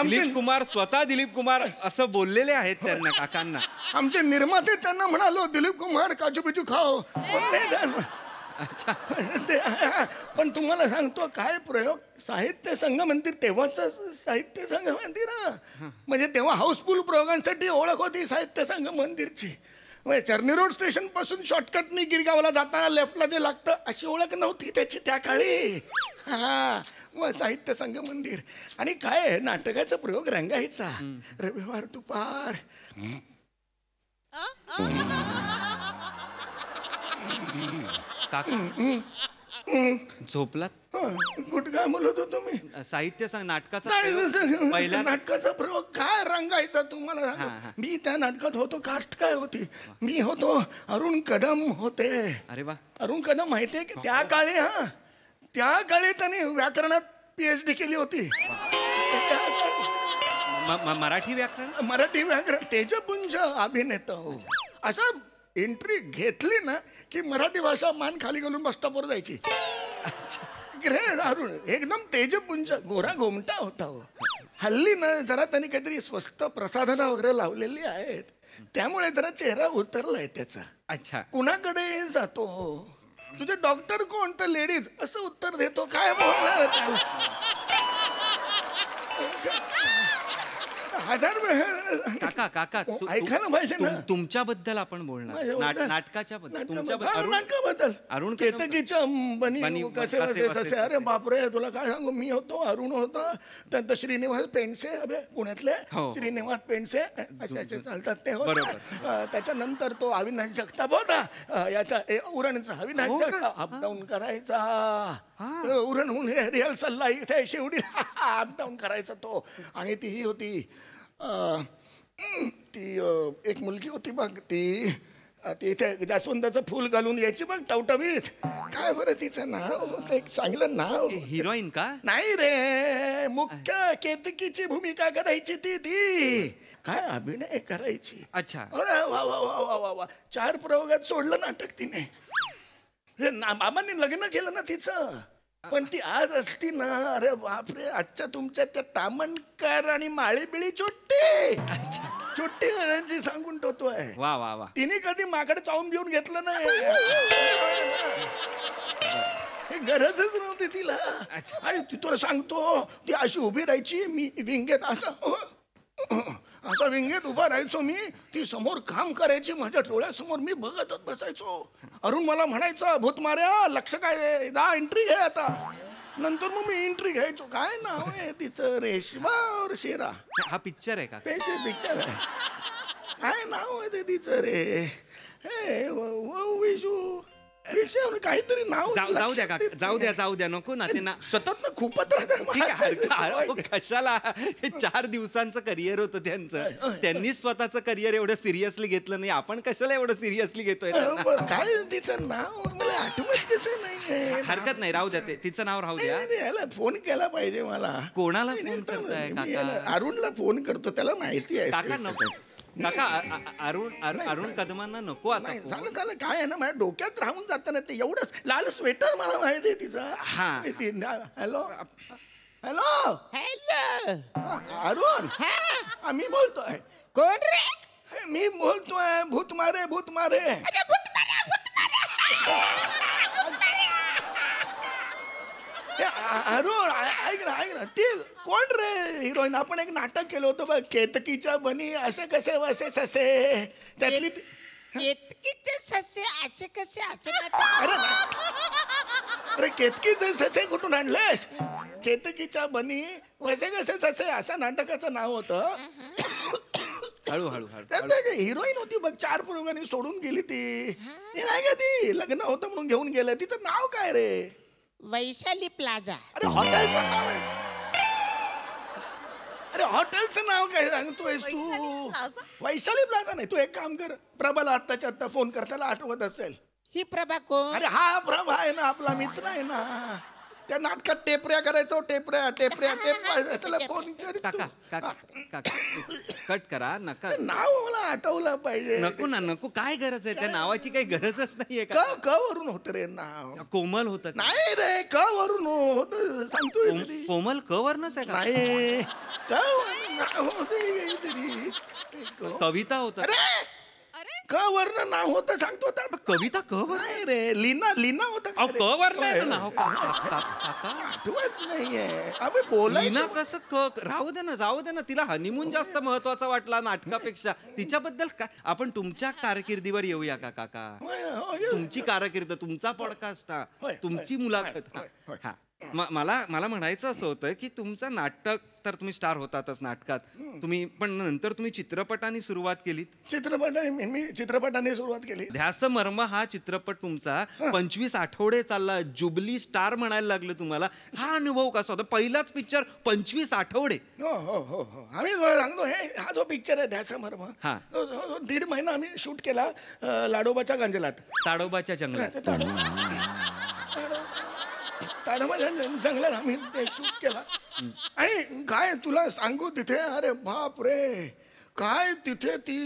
[SPEAKER 6] दिलीप कुमार स्वतः दिलीप कुमार असं बोललेले आहेत त्यांना काकांना
[SPEAKER 7] आमचे निर्माते त्यांना म्हणालो दिलीप कुमार काजू बिजू खाओ
[SPEAKER 6] अच्छा
[SPEAKER 7] पण तुम्हाला सांगतो काय प्रयोग साहित्य संगमंदिर तेव्हाच साहित्य संगमंदिर म्हणजे तेव्हा हाऊसफुल प्रयोगांसाठी ओळख होती साहित्य संगमंदिरची म्हणजे चर्नी रोड स्टेशन पासून शॉर्टकटनी गिरगावला जाताना लेफ्टला जे लागतं अशी ओळख नव्हती त्याची त्या काळी मग साहित्य संगमंदिर आणि काय नाटकाचा प्रयोग रंगायचा रविवार दुपार
[SPEAKER 6] काका झोपलात
[SPEAKER 7] कुठं काय बोलत होतो मी
[SPEAKER 6] साहित्य नाटकाचा
[SPEAKER 7] पहिल्या नाटकाचा प्रयोग काय रंगायचा तुम्हाला सांगतो मी त्या नाटकात होतो कास्ट काय होती मी होतो अरुण कदम होते
[SPEAKER 6] अरे वा
[SPEAKER 7] अरुण कदम माहितीये की त्या काळी त्यांनी व्याकरणात PhD केली होती
[SPEAKER 6] मराठी
[SPEAKER 7] व्याकरण तेजपुंज अभिनेता हो असं एंट्री घेतली ना की मराठी भाषा मान खाली घालून बस स्टॉपवर जायची अरुण एकदम तेजपुंज गोरा घोमटा होता हो हल्ली ना जरा त्यांनी काहीतरी स्वस्त प्रसाधनं वगैरे लावलेली आहेत त्यामुळे जरा चेहरा उतरलाय त्याचा
[SPEAKER 6] अच्छा
[SPEAKER 7] कुणाकडे जातो हो तुझे डॉक्टर कोण तर लेडीज असं उत्तर देतो काय बोलणार त्याला 1000
[SPEAKER 6] काका काका
[SPEAKER 7] ऐकायला पाहिजे ना.
[SPEAKER 6] तुमच्याबद्दल आपण बोलणार
[SPEAKER 7] माझ्याबद्दल?
[SPEAKER 6] नाटकाच्या बद्दल
[SPEAKER 7] नाटकाबद्दल
[SPEAKER 6] अरुण
[SPEAKER 7] केतकीच्या
[SPEAKER 6] बनी
[SPEAKER 7] बनी कसे
[SPEAKER 6] कसे
[SPEAKER 7] कसे अरे बापरे तुला काय सांगू मी होतो अरुण होता त्यानंतर श्रीनिवास पेंडसे अबे पुण्यातले
[SPEAKER 6] हो.
[SPEAKER 7] श्रीनिवास पेंडसे असे चालतात ते होते.
[SPEAKER 6] बरोबर.
[SPEAKER 7] त्याच्यानंतर तो अविनाश जगताप होता याचा उरणचा अविनाश
[SPEAKER 6] हो का?
[SPEAKER 7] जगताप अपडाऊन करायचा उरणहून रिहर्सलला इथे शेवटी अपडाऊन करायचा तो. आणि ती ही होती ती एक मुलगी होती बघ ती इथे जास्वंदाचं फुल घालून यायची बघ टवटवीत. काय बरं तिचं नाव एक चांगलं नाव.
[SPEAKER 6] हिरोईन का?
[SPEAKER 7] नाही रे मुख्य केतकीची भूमिका करायची ती काय अभिनय करायची.
[SPEAKER 6] अच्छा.
[SPEAKER 7] अरे वा वा वा वा वा वा 4 प्रयोगात सोडलं नाटक तिने. बाबांनी लग्न केलं ना तिचं पण ती आज असती ना अरे बापरे आजच्या तुमच्या त्या तामणकर आणि माळी बिळी चोट्टी घरांची सांगून टोतोय.
[SPEAKER 6] वा वा वा.
[SPEAKER 7] तिने कधी माकडे चावून घेऊन घेतलं नाही. हे गरजच नव्हती तिला. आणि ती तुला सांगतो ती अशी उभी राहायची मी विंगेत असा विंगेत उभा राहायचो मी. ती समोर काम करायची माझ्या डोळ्यासमोर मी बघतच बसायचो. अरुण मला म्हणायचा भूत मार्या लक्ष काय दा एंट्री घे आता. नंतर मग मी एंट्री घ्यायचो. काय नाव आहे तिचं रेशमा और शेरा.
[SPEAKER 6] हा पिक्चर आहे का?
[SPEAKER 7] पैसे पिक्चर आहे. काय नाव आहे ते तिचं रे हे विशू विषय काहीतरी नाव.
[SPEAKER 6] जाऊ द्या काका जाऊ द्या नको ना ते ना
[SPEAKER 7] सतत ना खूपच राहतात.
[SPEAKER 6] कशाला 4 दिवसांचं करिअर होतं त्यांचं. त्यांनी स्वतःचं करिअर एवढं सिरियसली घेतलं नाही. आपण कशाला एवढं सिरियसली घेतोय.
[SPEAKER 7] काय तिचं नाव मला आठवत कसं नाही.
[SPEAKER 6] हरकत नाही राहू द्या तिचं नाव राहू द्या.
[SPEAKER 7] याला फोन केला पाहिजे मला.
[SPEAKER 6] कोणाला फोन करताय काका?
[SPEAKER 7] अरुणला फोन करतो त्याला माहिती आहे.
[SPEAKER 6] काका नको काका अरुण कदमांना नको आता.
[SPEAKER 7] झालं काय आहे ना माझ्या डोक्यात राहून जातं ना ते एवढंच. लाल स्वेटर मला माहिती आहे तिचा. हॅलो हॅलो अरुण आम्ही बोलतोय.
[SPEAKER 8] कोण रे?
[SPEAKER 7] मी बोलतोय भूत मारे अरुण ऐक ना ती कोण रे हिरोईन. आपण एक नाटक केलं होतं बघ केतकीच्या बनी असे कसे वसे ससे त्यातली
[SPEAKER 8] केतकीचे ससे असे कसे असे
[SPEAKER 7] अरे केतकीचे ससे कुठून आणलेस. केतकीच्या बनी वसे कसे ससे असं नाटकाचं नाव होतं.
[SPEAKER 6] हळूहळू
[SPEAKER 7] हिरोईन होती बघ 4 प्रयोगांनी सोडून गेली ती. नाही का ती लग्न होतं म्हणून घेऊन गेलं. तिचं नाव काय रे.
[SPEAKER 8] वैशाली प्लाझा.
[SPEAKER 7] अरे हॉटेलचं नाव आहे. अरे हॉटेलचं नाव काय सांगतोयस तू. वैशाली प्लाझा नाही. तू एक काम कर प्रभाला आत्ताच्या आत्ता फोन कर त्याला आठवत असेल.
[SPEAKER 8] ही प्रभा कोण?
[SPEAKER 7] अरे हा प्रभा आहे ना आपला मित्र आहे ना. त्या नाटकात टेपऱ्या करायचो टेपऱ्या त्याला फोन कर.
[SPEAKER 6] काका कट करा नका.
[SPEAKER 7] नाव मला आठवलं पाहिजे.
[SPEAKER 6] नको काय गरज आहे त्या नावाची. काही गरजच नाहीये.
[SPEAKER 7] क वरून होत रे नाव.
[SPEAKER 6] कोमल होत
[SPEAKER 7] नाही रे क वरून होत सांगतोय.
[SPEAKER 6] कोमल क वरनच आहे का?
[SPEAKER 7] नाही क नाव होते
[SPEAKER 6] कविता होत.
[SPEAKER 7] क वर्ण नाव होतं सांगतो.
[SPEAKER 6] कविता क वर
[SPEAKER 7] नाही रे लीना होतं.
[SPEAKER 6] क वर्ण नाव
[SPEAKER 7] आठवत नाहीये. अबे बोला
[SPEAKER 6] लीना कसं राहू दे ना तिला हनीमून जास्त महत्वाचा वाटला नाटकापेक्षा. तिच्याबद्दल काय आपण तुमच्या कारकिर्दीवर येऊया का काका. तुमची कारकीर्द तुमचा पॉडकास्ट तुमची मुलाखत. हा मला म्हणायचं असं होतं की तुमचं नाटक तर तुम्ही स्टार होतातच नाटकात तुम्ही पण नंतर तुम्ही चित्रपटाने सुरुवात केलीत.
[SPEAKER 7] मी चित्रपटाने सुरुवात केली.
[SPEAKER 6] ध्यास मर्म हा चित्रपट तुमचा 25 आठवडे चालला. जुबली स्टार म्हणायला लागलं तुम्हाला. हा अनुभव कसा होता. पहिलाच पिक्चर 25 आठवडे.
[SPEAKER 7] हो आम्ही सांगतो हा जो पिक्चर आहे ध्यास मर्म 1.5 महिना आम्ही शूट केला लाडोबाच्या गांजलात.
[SPEAKER 6] ताडोबाच्या जंगलात.
[SPEAKER 7] जंगलात आम्ही ते शूट केला. आणि काय तुला सांगू तिथे अरे बाप रे काय तिथे ती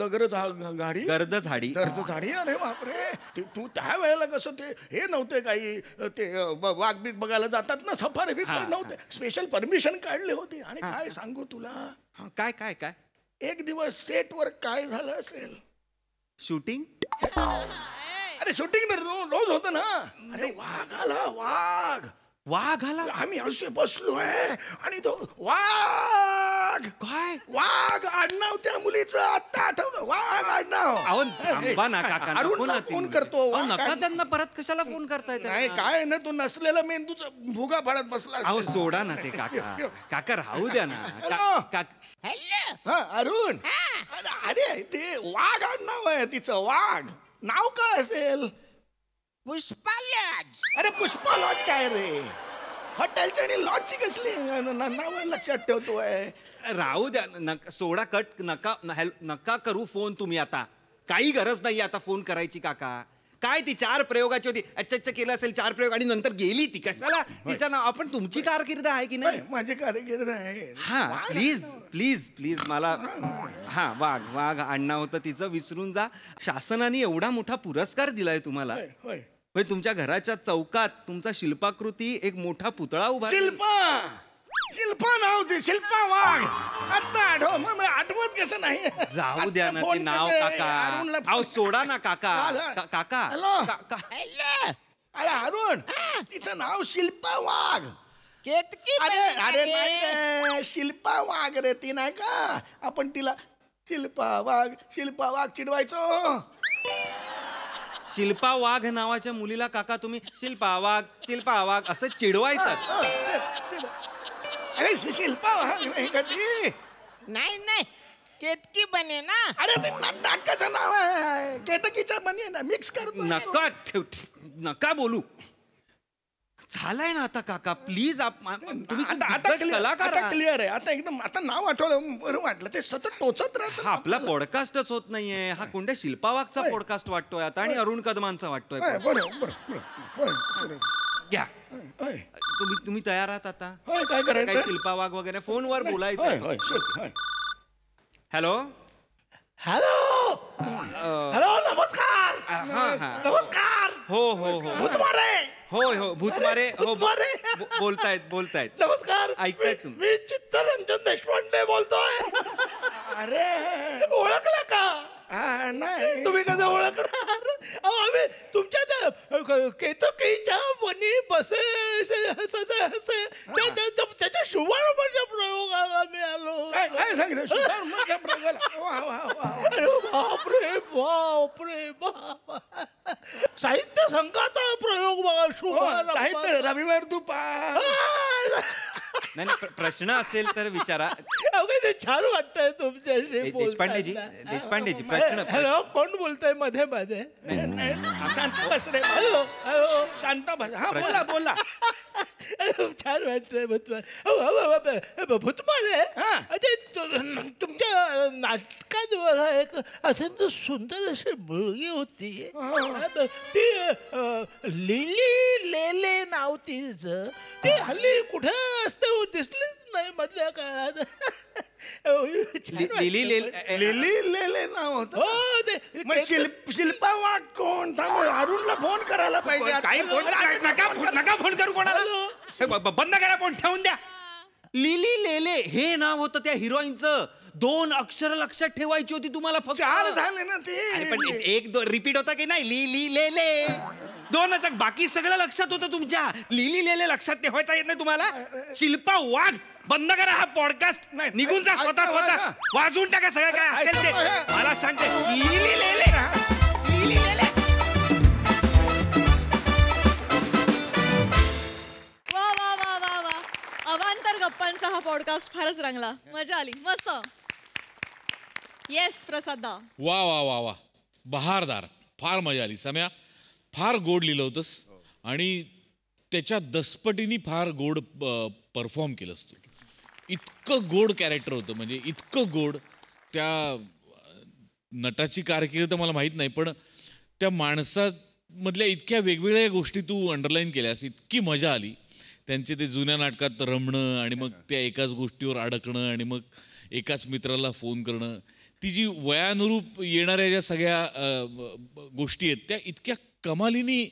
[SPEAKER 7] गर्द झाडी अरे बापरे. तू त्या वेळेला कसं ते हे नव्हते काही ते वाघ बीक बघायला जातात ना सफारी बिफारी नव्हते. स्पेशल परमिशन काढली होती. आणि काय सांगू तुला
[SPEAKER 6] काय काय काय
[SPEAKER 7] एक दिवस सेटवर काय झालं असेल.
[SPEAKER 6] शूटिंग
[SPEAKER 7] अरे शूटिंग तर रोज होतं ना. अरे वाघ आला. आम्ही असे बसलोय आणि तो वाघ वाघ
[SPEAKER 6] काय
[SPEAKER 7] वाघ आडनाव त्या मुलीचं आता आठवलं वाघ आडनाव
[SPEAKER 6] अहो थांबा ना काका नको
[SPEAKER 7] अरुणला
[SPEAKER 6] ना ती
[SPEAKER 7] फोन
[SPEAKER 6] मुलगी.
[SPEAKER 7] करतो,
[SPEAKER 6] अहो,
[SPEAKER 7] वाघ
[SPEAKER 6] नका
[SPEAKER 7] आडनाव.
[SPEAKER 6] त्यांना परत कशाला फोन करताय
[SPEAKER 7] नाही
[SPEAKER 6] त्यांना?
[SPEAKER 7] काय ना तू नसलेला मेंदूचा भुगा फाडत बसला
[SPEAKER 6] अहो सोडा ना ते काका काका राहू द्या ना
[SPEAKER 7] हॅलो.
[SPEAKER 8] हॅलो
[SPEAKER 7] हा अरुण अरे ते वाघ आडनाव आहे तिचं वाघ नाव काय असेल
[SPEAKER 8] पुष्पा लॉज
[SPEAKER 7] अरे पुष्पा लॉज काय रे हॉटेलची आणि लॉजची कसली नाव लक्षात ठेवतोय
[SPEAKER 6] राहू द्या सोडा कट नका करू फोन तुम्ही आता काही गरज नाही आता फोन करायची काका काय ती 4 प्रयोगाची होती अच्छा केलं असेल 4 प्रयोग आणि नंतर गेली ती कशाला तिचं नाव आपण तुमची कारकीर्द आहे की नाही
[SPEAKER 7] माझे कारकीर्द आहे
[SPEAKER 6] हा प्लीज प्लीज प्लीज मला हा वाघ वाघ आडनाव होतं तिचं विसरून जा शासनाने एवढा मोठा पुरस्कार दिलाय तुम्हाला
[SPEAKER 7] होय, होय.
[SPEAKER 6] म्हणजे तुमच्या घराच्या चौकात तुमचा शिल्पाकृती एक मोठा पुतळा उभा
[SPEAKER 7] शिल्पा नाव ते शिल्पा वाघ आता आठव मग आठवत कसं नाही
[SPEAKER 6] जाऊ द्या ना
[SPEAKER 7] आता
[SPEAKER 6] ते
[SPEAKER 7] फोन
[SPEAKER 6] नाव
[SPEAKER 7] करते,
[SPEAKER 6] काका
[SPEAKER 7] अरुणला
[SPEAKER 6] अहो सोडा ना काका
[SPEAKER 7] हॅलो.
[SPEAKER 6] काका
[SPEAKER 7] हॅलो.
[SPEAKER 8] हॅलो
[SPEAKER 7] अरे अरुण तिचं नाव शिल्पा वाघ
[SPEAKER 8] केतकी
[SPEAKER 7] अरे
[SPEAKER 8] बने
[SPEAKER 7] अरे
[SPEAKER 8] रे.
[SPEAKER 7] नाही रे शिल्पा वाघ रे ती नाही का आपण तिला शिल्पा वाघ चिडवायचो
[SPEAKER 6] शिल्पा वाघ नावाच्या मुलीला काका तुम्ही शिल्पा वाघ असं चिडवायचं
[SPEAKER 7] अरे शिल्पा वाघ नाही का ती
[SPEAKER 8] नाही केतकी बने ना
[SPEAKER 7] अरे ते नाटकाचं नाव आहे केतकीच्या म्हणे ना मिक्स कर
[SPEAKER 6] नका बोलू झालाय ना आता काका प्लीज तुम्ही खूप दिग्गज कलाकार
[SPEAKER 7] आता
[SPEAKER 6] आहात.
[SPEAKER 7] क्लिअर आहे आता एकदम आता नाव आठवलं बरं वाटलं ते सतत टोचत राहत
[SPEAKER 6] हा आपला पॉडकास्टच होत नाहीये हा कोणत्या शिल्पावागचा
[SPEAKER 7] होय.
[SPEAKER 6] पॉडकास्ट वाटतोय आता आणि अरुण कदमांचा वाटतोय
[SPEAKER 7] बरं
[SPEAKER 6] घ्या तुम्ही तयार आहात आता
[SPEAKER 7] होय काय
[SPEAKER 6] काही
[SPEAKER 7] करायचं
[SPEAKER 6] शिल्पावाग वगैरे फोनवर बोलायचं हॅलो
[SPEAKER 7] हॅलो हॅलो नमस्कार
[SPEAKER 6] नमस्कार हो भूतमारे हो बोलतायत
[SPEAKER 7] नमस्कार
[SPEAKER 6] ऐकतायत तुम्ही
[SPEAKER 7] मी चित्तरंजन देशपांडे बोलतोय अरे ओळखलं का नाही तुम्ही कसं ओळखणार आम्ही तुमच्या केतकीच्या वनी बसे त्याच्या शुभारंभाच्या प्रयोगाला मी आलो काय सांगितलं बापरे बाप साहित्य संघाचा प्रयोग बघा साहित्य रविवार दुपार
[SPEAKER 6] नाही प्रश्न असेल तर विचारा
[SPEAKER 7] ते छान वाटतंय तुमच्याशी
[SPEAKER 6] देशपांडेजी प्रश्न
[SPEAKER 7] हॅलो कोण बोलतोय मध्ये मध्ये शांत बस रे हॅलो हॅलो शांत बस हा बोला छान वाटतंय भूतमारे तुमच्या नाटकात बघा एक अत्यंत सुंदर अशी मुलगी होती ती लिली लेले नाव तिचं ती हल्ली कुठे असते दिसलीच नाही मधल्या काळात लिली लेले नाव होतं शिल्पा वाघ कोण अरुणला फोन करायला पाहिजे
[SPEAKER 6] काही नका फोन करू कोणाला बंद करा फोन ठेवून द्या लिली लेले हे नाव होतं त्या हिरोईनचं 2 अक्षर लक्षात ठेवायची होती तुम्हाला फक्त
[SPEAKER 7] 4 झाले ना ते
[SPEAKER 6] पण 1-2 रिपीट होता की नाही लिली लेले 2च बाकी सगळं लक्षात होतं तुमच्या लिली लेले लक्षात ठेवायचा येत नाही तुम्हाला शिल्पा वाघ बंद करा हा पॉडकास्ट निघून जा स्वतः वाजवून टाका सगळं काय असेल ते मला सांगते लिली लेले
[SPEAKER 1] वा अवांतर गप्पांचा हा पॉडकास्ट फारच रंगला मजा आली मस्त येस प्रसादा
[SPEAKER 9] वा वा वा वा बहारदार फार मजा आली सम्या फार गोड लिहिलं होतंस आणि त्याच्या दसपटीने फार गोड परफॉर्म केलंस तू इतकं गोड कॅरेक्टर होतं म्हणजे इतकं गोड त्या नटाची कारकीर्द मला माहीत नाही पण त्या माणसामधल्या इतक्या वेगवेगळ्या गोष्टी तू अंडरलाईन केल्यास इतकी मजा आली त्यांचे ते जुन्या नाटकात रमणं आणि मग त्या एकाच गोष्टीवर अडकणं आणि मग एकाच मित्राला फोन करणं ती जी वयानुरूप येणाऱ्या ज्या सगळ्या गोष्टी आहेत त्या इतक्या कमालीने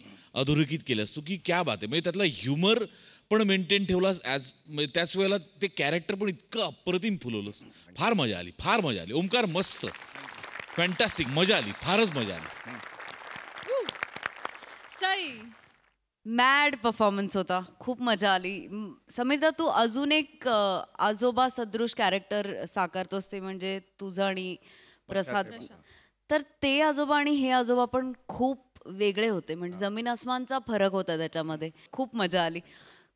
[SPEAKER 9] अधोरेखित केल्यास तू की क्या बात आहे म्हणजे त्यातला ह्युमर पण मेंटेन ठेवलास म्हणजे त्याच वेळेला ते कॅरेक्टर पण इतकं अप्रतिम फुलवलंस फार मजा आली ओमकार मस्त फॅन्टॅस्टिक मजा आली फारच मजा आली
[SPEAKER 1] सई
[SPEAKER 5] मॅड परफॉर्मन्स होता, खूप मजा आली. समीरदा, तू अजून एक आजोबा सदृश कॅरेक्टर साकारतोस, ते म्हणजे तुझं आणि प्रसाद. तर ते आजोबा आणि हे आजोबा पण खूप वेगळे होते, म्हणजे जमीन आसमानचा फरक होता त्याच्यामध्ये. खूप मजा आली.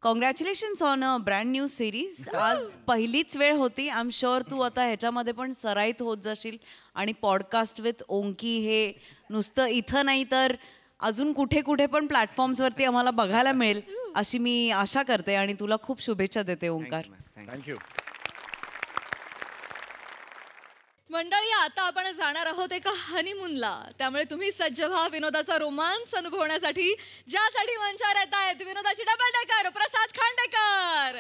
[SPEAKER 5] Congratulations on a brand new series. आज पहिलीच वेळ होती. आय एम शुअर तू आता ह्याच्यामध्ये पण सराईत होत जाशील आणि पॉडकास्ट विथ ओंकी हे नुसतं इथं नाही तर अजून कुठे कुठे पण प्लॅटफॉर्म्सवरती आम्हाला बघायला मिळेल अशी मी आशा करते आणि तुला खूप शुभेच्छा देते ओंकार.
[SPEAKER 3] थँक्यू.
[SPEAKER 1] मंडळी, आता आपण जाणार आहोत एका हनीमूनला. त्यामुळे तुम्ही सज्ज व्हा विनोदाचा रोमांस अनुभवण्यासाठी, ज्यासाठी मंचावर येत आहेत विनोदाची डबल डेकर प्रसाद खांडेकर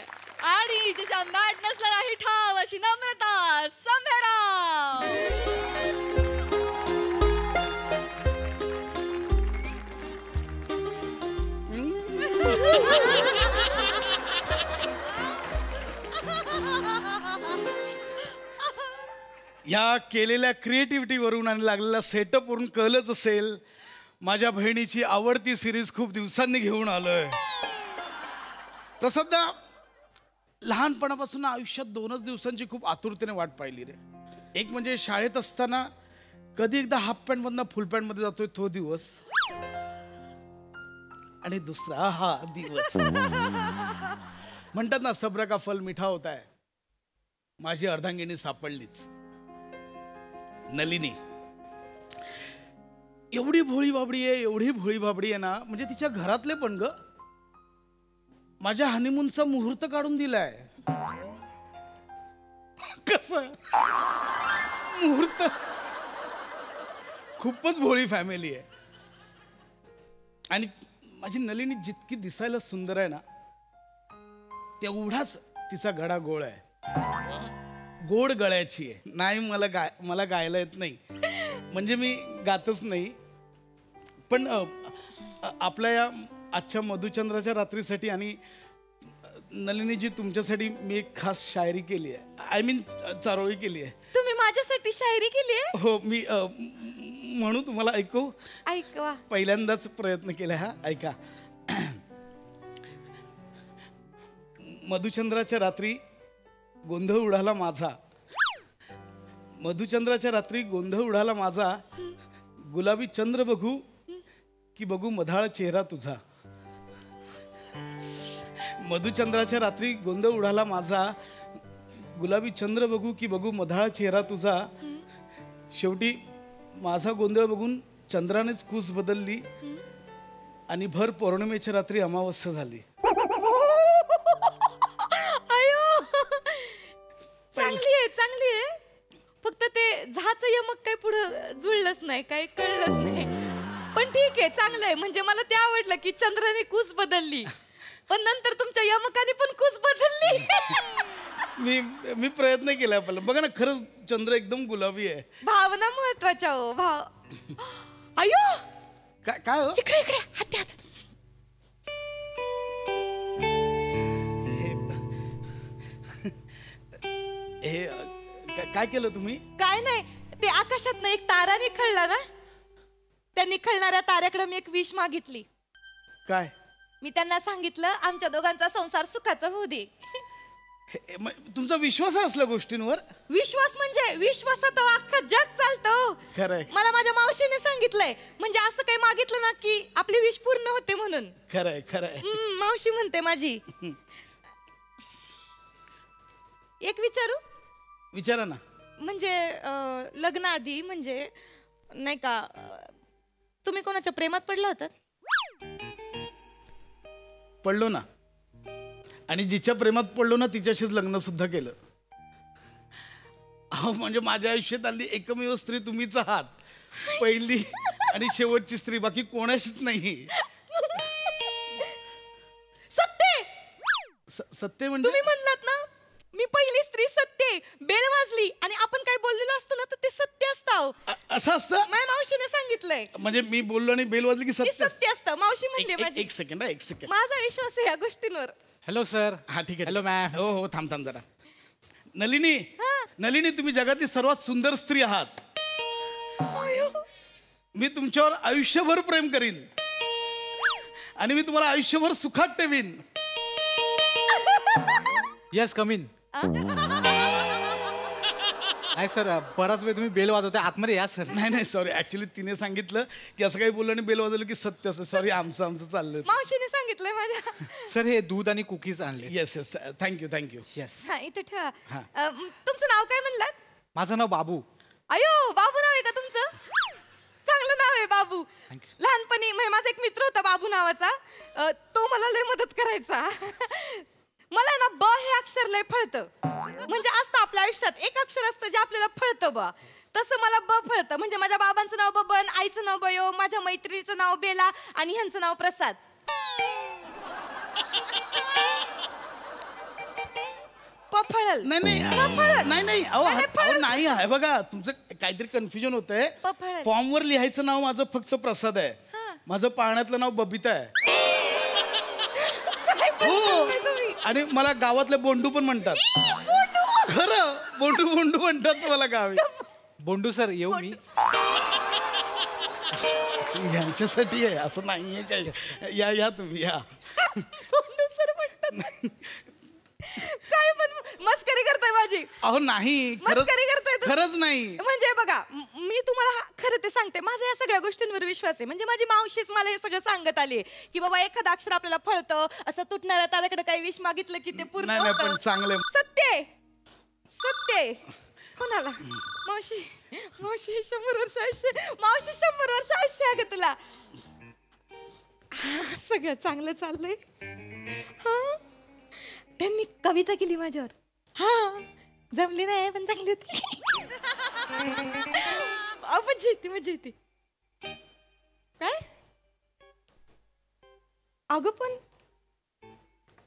[SPEAKER 1] आणि जिच्या मॅडनेसला नाही ठाव अशी नम्रता संभेराव.
[SPEAKER 7] या केलेल्या क्रिएटिव्हिटीवरून आणि लागलेल्या सेटअपवरून कळलंच असेल, माझ्या बहिणीची आवडती सिरीज खूप दिवसांनी घेऊन आलोय. प्रसादा, लहानपणापासून आयुष्यात 2च दिवसांची खूप आतुरतेने वाट पाहिली रे. एक म्हणजे शाळेत असताना कधी एकदा हाफ पॅन्ट मधनं फुल पॅन्ट मध्ये जातोय तो दिवस, आणि दुसरा हा दिवस. म्हणतात ना, सब्र का फल मिठा होता है. माझी अर्धांगिनी सापडलीच, नलिनी. एवढी भोळी बाबडी आहे, एवढी भोळी बाबडी आहे ना, म्हणजे तिच्या घरातले पण ग माझ्या हनीमूनचा मुहूर्त काढून दिलाय. कस मुहूर्त? खूपच भोळी फॅमिली आहे. आणि माझी नलिनी जितकी दिसायला सुंदर आहे ना, तेवढाच तिचा गळा गोड आहे. गोड गळ्याची आहे. नाही, मला गायला येत नाही, म्हणजे मी गातच नाही. पण आपल्या या आजच्या मधुचंद्राच्या रात्रीसाठी आणि नलिनीजी तुमच्यासाठी मी एक खास शायरी केली आहे. आय मीन चारोळी केली आहे.
[SPEAKER 2] तुम्ही माझ्यासाठी शायरी केली आहे?
[SPEAKER 7] हो, मी म्हणू तुम्हाला ऐकू?
[SPEAKER 2] ऐकवा.
[SPEAKER 7] पहिल्यांदाच प्रयत्न केला हा. ऐका. मधुचंद्राच्या रात्री गोंधळ उडाला माझा, मधुचंद्राच्या रात्री गोंधळ उडाला माझा, गुलाबी चंद्र बघू की बघू मधाळ चेहरा तुझा. मधुचंद्राच्या रात्री गोंधळ उडाला माझा, गुलाबी चंद्र बघू की बघू मधाळ चेहरा तुझा. शेवटी माझा गोंधळ बघून चंद्रानेच कूस बदलली आणि भर पौर्णिमेच्या रात्री अमावस्या झाली.
[SPEAKER 2] चांगली आहे. फक्त ते झाचं यमक काही पुढं जुळलंच नाही, काही कळलंच नाही. पण ठीक आहे, चांगलं आहे. म्हणजे मला ते आवडलं की चंद्राने कूस बदलली, पण नंतर तुमच्या यमकाने पण कूस बदलली.
[SPEAKER 7] मी प्रयत्न केला. बघा ना, खरंच चंद्र एकदम गुलाबी आहे.
[SPEAKER 2] भावना महत्वाच्या हो. अयो,
[SPEAKER 7] काय हो?
[SPEAKER 2] इकडे इकडे हात हात.
[SPEAKER 7] हे काय केलं तुम्ही?
[SPEAKER 2] काय नाही, ते आकाशात एक तारा निखळला ना, त्या निखळणाऱ्या ताऱ्याकडे मी एक विश मागितली.
[SPEAKER 7] काय?
[SPEAKER 2] मी त्यांना सांगितलं आमच्या दोघांचा संसार सुखाचा होऊ दे.
[SPEAKER 7] तुमचा विश्वास आहे असल्या गोष्टींवर?
[SPEAKER 2] विश्वास म्हणजे विश्वासात अख्खा जग चालतं.
[SPEAKER 7] खरंय.
[SPEAKER 2] मला माझ्या मावशीने सांगितलंय, म्हणजे असं काही मागितलं ना की आपली विश पूर्ण होते म्हणून.
[SPEAKER 7] खरंय खरंय.
[SPEAKER 2] मावशी म्हणते माझी. एक विचारू?
[SPEAKER 7] विचारा ना.
[SPEAKER 2] म्हणजे लग्नाआधी म्हणजे नाही का तुम्ही कोणाच्या प्रेमात पडला होतात?
[SPEAKER 7] पडलो ना, आणि जिच्या प्रेमात पडलो ना तिच्याशीच लग्न सुद्धा केलं. अहो, म्हणजे माझ्या आयुष्यात आली एकमेव स्त्री तुम्हीच आहात. पहिली आणि शेवटची स्त्री, बाकी कोणाशीच नाही. सत्य म्हणजे
[SPEAKER 2] तुम्ही म्हणलात ना मी पहिली स्त्री सत्य. बेल वाजली आणि आपण काय बोललेलो असतो ना तर ते सत्य असतं.
[SPEAKER 7] असं असतं?
[SPEAKER 2] माझ्या मावशीने सांगितलंय.
[SPEAKER 7] म्हणजे मी बोललो आणि बेल वाजली की सत्य
[SPEAKER 2] असतं. मावशी म्हणली माझी.
[SPEAKER 7] एक सेकंड.
[SPEAKER 2] माझा विश्वास आहे या गोष्टींवर.
[SPEAKER 3] Hello sir.
[SPEAKER 7] हा ठीक आहे.
[SPEAKER 3] Hello ma'am.
[SPEAKER 7] हो थांब जरा. नलिनी, तुम्ही जगातली सर्वात सुंदर स्त्री आहात. मी तुमच्यावर आयुष्यभर प्रेम करीन.
[SPEAKER 10] आणि मी तुम्हाला आयुष्यभर सुखात ठेवीन.
[SPEAKER 11] Yes come in. नाही सर, बराच वेळ तुम्ही बेल वाजवताय, आतमध्ये या सर.
[SPEAKER 10] नाही सॉरी, ऍक्च्युली तिने सांगितलं की असं काही बोललं आणि बेल वाजवलं की सत्य असं. सॉरी, आमचं चाललंय.
[SPEAKER 1] मावशीने सांगितलंय माझ्या.
[SPEAKER 11] सर हे दूध आणि कुकीज आणले.
[SPEAKER 10] Yes thank you.
[SPEAKER 11] येस.
[SPEAKER 1] हा इथे ठेवा. तुमचं नाव काय म्हणलात?
[SPEAKER 11] माझं नाव बाबू.
[SPEAKER 1] अयो, बाबू नाव आहे का तुमचं? चांगलं नाव आहे बाबू. लहानपणी माझा एक मित्र होता बाबू नावाचा. तो मला लय मदत करायचा. मला ना ब हे अक्षर लय फळतं. म्हणजे असतं आपल्या आयुष्यात एक अक्षर असतं जे आपल्याला फळतं बा. तसं मला ब फळतं. म्हणजे माझ्या बाबांचं नाव बबन, आईचं नाव बयो, माझ्या मैत्रिणीचं नाव बेला आणि ह्यांचं नाव प्रसाद. पफळल.
[SPEAKER 10] नाही अहो नाही आहे बघा, तुमचं काहीतरी कन्फ्युजन होतंय. फॉर्मवर लिहायचं नाव माझं फक्त प्रसाद आहे. माझं पाळण्यातलं नाव बबिता आहे. हो, आणि मला गावातले बोंडू पण म्हणतात. खरं, बोंडू म्हणतात मला गावी.
[SPEAKER 11] बोंडू सर येऊ मी?
[SPEAKER 10] यांच्यासाठी आहे असं नाहीये काय. या तुम्ही या.
[SPEAKER 1] बोंडू सर म्हणतात. काय पण मस्करी करताय माझी?
[SPEAKER 10] अहो नाही,
[SPEAKER 1] मस्करी करताय
[SPEAKER 10] खरंच नाही.
[SPEAKER 1] म्हणजे बघा, मी तुम्हाला खरं ते सांगते, माझा या सगळ्या गोष्टींवर विश्वास आहे. म्हणजे माझी मावशीच मला हे सगळं सांगत आली की बाबा एखादं अक्षर आपल्याला फळतं, असं तुटणाऱ्या ताराकडे काही विष मागितलं की ते पूर्ण
[SPEAKER 10] नाही पण चांगलं.
[SPEAKER 1] सत्य कोणाला? मावशी 100 वर्ष आयुष्य. मावशी 100 वर्ष आयुष्य आहे का तुला? सगळं चांगलं चाललंय. हा, त्यांनी कविता केली माझ्यावर. हा, जमली नाही पण चांगली होती. मजा येते. काय अगं पण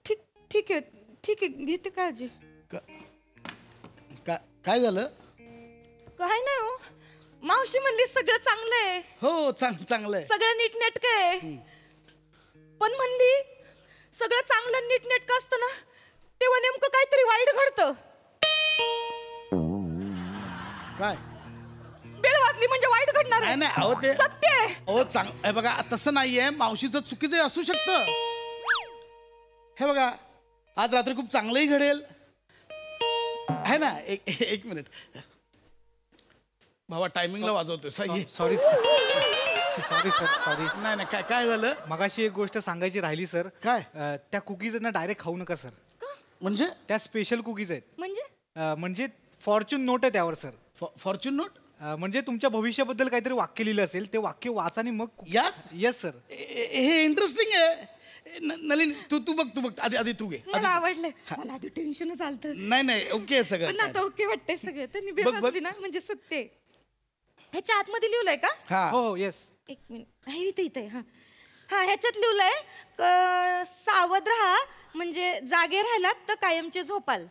[SPEAKER 1] ठीक आहे घेते काळजी.
[SPEAKER 10] काय झालं?
[SPEAKER 1] काय नाही हो, मावशी म्हणली सगळं चांगलं आहे.
[SPEAKER 10] हो चांगलं आहे,
[SPEAKER 1] सगळं नीटनेटकं आहे. पण म्हणली सगळं चांगलं नीटनेटकं असतं ना तेव्हा नेमकं काहीतरी वाईट घडतं.
[SPEAKER 10] काय?
[SPEAKER 1] बेल वाजली म्हणजे वाईट घडणार आहे.
[SPEAKER 10] नाही अहो ते
[SPEAKER 1] सत्य आहे.
[SPEAKER 10] अहो बघा, तसं नाहीये. मावशीचं चुकीचं असू शकतं. हे बघा, आज रात्री खूप चांगलंही घडेल आहे ना. एक मिनिट भावा, टायमिंगला वाजवतोय.
[SPEAKER 11] Sorry sorry.
[SPEAKER 10] नाही काय झालं?
[SPEAKER 11] मगाशी एक गोष्ट सांगायची राहिली सर.
[SPEAKER 10] काय?
[SPEAKER 11] त्या कुकीज ना डायरेक्ट खाऊ नका सर.
[SPEAKER 10] म्हणजे?
[SPEAKER 11] त्या स्पेशल कुकीज आहेत.
[SPEAKER 1] म्हणजे
[SPEAKER 11] फॉर्च्यून नोट आहे त्यावर सर.
[SPEAKER 10] फॉर्च्यून नोट
[SPEAKER 11] म्हणजे तुमच्या भविष्याबद्दल काहीतरी वाक्य लिहिलं असेल, ते वाक्य वाचा आणि मग
[SPEAKER 10] या.
[SPEAKER 11] Yes sir.
[SPEAKER 10] हे इंटरेस्टिंग आहे. नलिन तू बघ आधी तू घे.
[SPEAKER 1] मला आवडलं. मला आधी टेन्शनच आलतं.
[SPEAKER 10] नाही ओके सगळं.
[SPEAKER 1] पण आता ओके वाटतंय सगळं. त्यांनी बेल वाजली ना म्हणजे सत्य आहे. ह्याच्या आतमध्ये लिहिलंय का?
[SPEAKER 11] हो येस.
[SPEAKER 1] एक मिनिट, इथे हा ह्याच्यात लिहिलंय सावध राहा, म्हणजे जागे राहिलात तर कायमचे झोपाल.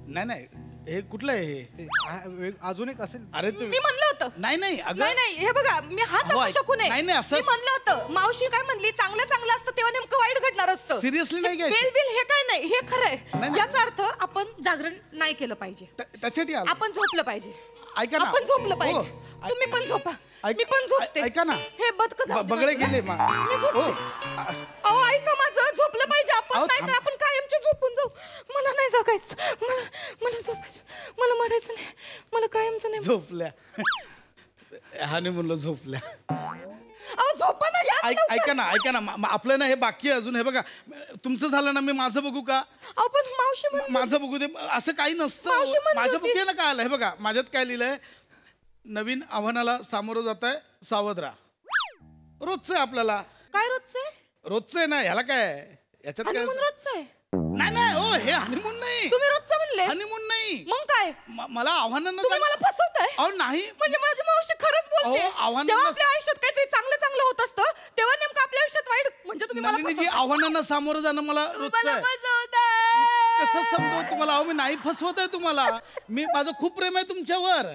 [SPEAKER 10] नाही हे कुठलं आहे हे?
[SPEAKER 11] अजून एक असेल.
[SPEAKER 10] अरे
[SPEAKER 1] मी म्हणलं होतं.
[SPEAKER 10] नाही
[SPEAKER 1] हे बघा, मी हात दाखवू शकू नये.
[SPEAKER 10] नाही असं
[SPEAKER 1] मी म्हणलं होतं. मावशी काय म्हणली, चांगलं असतं तेव्हा नेमकं वाईट घडणार असतं.
[SPEAKER 10] सिरियसली नाही
[SPEAKER 1] बेल हे काय नाही, हे खरं आहे. याचा अर्थ आपण जागरण नाही केलं पाहिजे.
[SPEAKER 10] त्याच्यासाठी
[SPEAKER 1] आपण झोपलं पाहिजे.
[SPEAKER 10] ऐका ना,
[SPEAKER 1] आपण झोपलं पाहिजे. तुम्ही पण झोपा, मी पण झोपते.
[SPEAKER 10] ऐका ना,
[SPEAKER 1] हे बदक
[SPEAKER 10] बगळे गेले.
[SPEAKER 1] मी झोपते. अहो ऐका माझं, झोपलं पाहिजे आपण. नाही तर आपण कायमचे झोपून जाऊ. मला नाही जगायचं. मला झोपायचं. मला मरायचं नाही. मला कायमचं नाही.
[SPEAKER 10] झोपल्या हनीमूनला झोपल्या.
[SPEAKER 1] अहो झोपा ना या.
[SPEAKER 10] ऐका ना आपलं ना हे बाकी आहे अजून. हे बघा, तुमचं झालं ना, मी माझं बघू का?
[SPEAKER 1] अहो पण मावशी
[SPEAKER 10] माझं बघू दे. असं काही नसतं. माझं बघू ना. काय आलं हे बघा, माझ्यात काय लिहिलंय, नवीन आव्हानाला सामोरं जात आहे, सावध राहा. रोजचं आहे आपल्याला.
[SPEAKER 1] काय रोजचं
[SPEAKER 10] आहे ना, ह्याला काय याच्यात काय?
[SPEAKER 1] रोजचं आहे.
[SPEAKER 10] नाही हो, हे हनीमून नाही.
[SPEAKER 1] तुम्ही रोजचं म्हणले.
[SPEAKER 10] हनीमून नाही.
[SPEAKER 1] मग काय?
[SPEAKER 10] मला आव्हानांना
[SPEAKER 1] तुम्ही मला फसवताय.
[SPEAKER 10] अहो नाही,
[SPEAKER 1] म्हणजे माझी मावशी खरंच बोलते. जेव्हा आपल्या आयुष्यात काहीतरी चांगलं होत असतं तेव्हा नेमकं आपल्या आयुष्यात वाईट. म्हणजे तुम्ही मला
[SPEAKER 10] नलिनीजी, आव्हानांना सामोरं जाणं मला रोजचं आहे. कसं समजू तुम्हाला? अहो मी नाही फसवत आहे तुम्हाला. माझं खूप प्रेम आहे तुमच्यावर.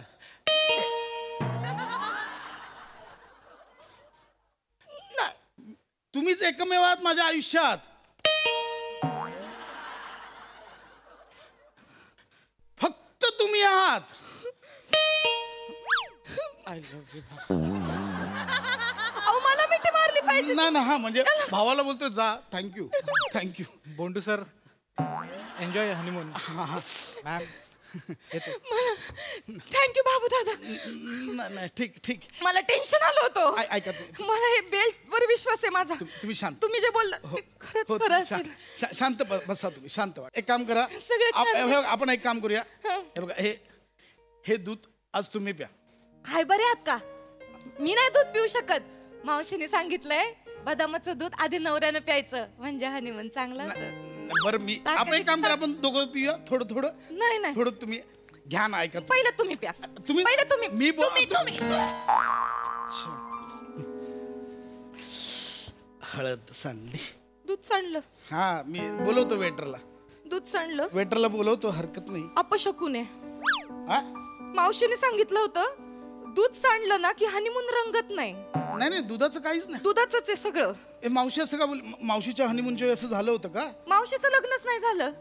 [SPEAKER 10] तुम्हीच एकमेव आहात माझ्या आयुष्यात. फक्त तुम्ही आहात. I love you.
[SPEAKER 1] अहो मला मिठी मारली
[SPEAKER 10] नाही ना, हा म्हणजे भावाला बोलतोय जा. Thank you thank you.
[SPEAKER 11] Bondu sir enjoy honeymoon. Ma'am
[SPEAKER 8] thank you Babu दादा.
[SPEAKER 10] नाही ठीक ठीक.
[SPEAKER 8] मला टेन्शन आलं होतं.
[SPEAKER 10] ऐका
[SPEAKER 8] मला हे बेल्ट वर विश्वास आहे माझा.
[SPEAKER 10] तुम्ही शांत.
[SPEAKER 8] तुम्ही जे बोलला ते खरंच खरं असेल.
[SPEAKER 10] शांत बसा तुम्ही, शांत व्हा. एक काम करा,
[SPEAKER 8] सगळं छान आहे.
[SPEAKER 10] हे बघा, आपण एक काम करूया. हे बघा, हे दूध आज तुम्ही प्या.
[SPEAKER 8] काय बरे आहात का? मी नाही दूध पिऊ शकत. मावशीने सांगितलंय बदामाचं दूध आधी नवऱ्यानं प्यायचं म्हणजे हनीमून चांगलं होतं.
[SPEAKER 10] बरं आपण एक काम करा, आपण दोघं पिऊया थोडं थोडं.
[SPEAKER 8] नाही
[SPEAKER 10] थोडं तुम्ही घ्या ना, ऐका.
[SPEAKER 8] पहिलं तुम्ही प्या. पहिलं तुम्ही.
[SPEAKER 10] मी
[SPEAKER 8] तुम्ही
[SPEAKER 10] हळद सांडली.
[SPEAKER 8] दूध सांडलं.
[SPEAKER 10] हा मी बोलवतो वेटरला.
[SPEAKER 8] दूध सांडलं.
[SPEAKER 10] वेटरला बोलवतो, हरकत नाही.
[SPEAKER 8] अपशकुन आहे.
[SPEAKER 10] हा
[SPEAKER 8] मावशीने सांगितलं होतं दूध सांडलं ना की हनीमून रंगत नाही.
[SPEAKER 10] नाही दुधाचं काहीच नाही.
[SPEAKER 8] दुधाचंच आहे सगळं.
[SPEAKER 10] मावशी असं का मावशीच्या हनीमूनच्या असं झालं होतं का?
[SPEAKER 8] मावशीचं लग्नच नाही झालं.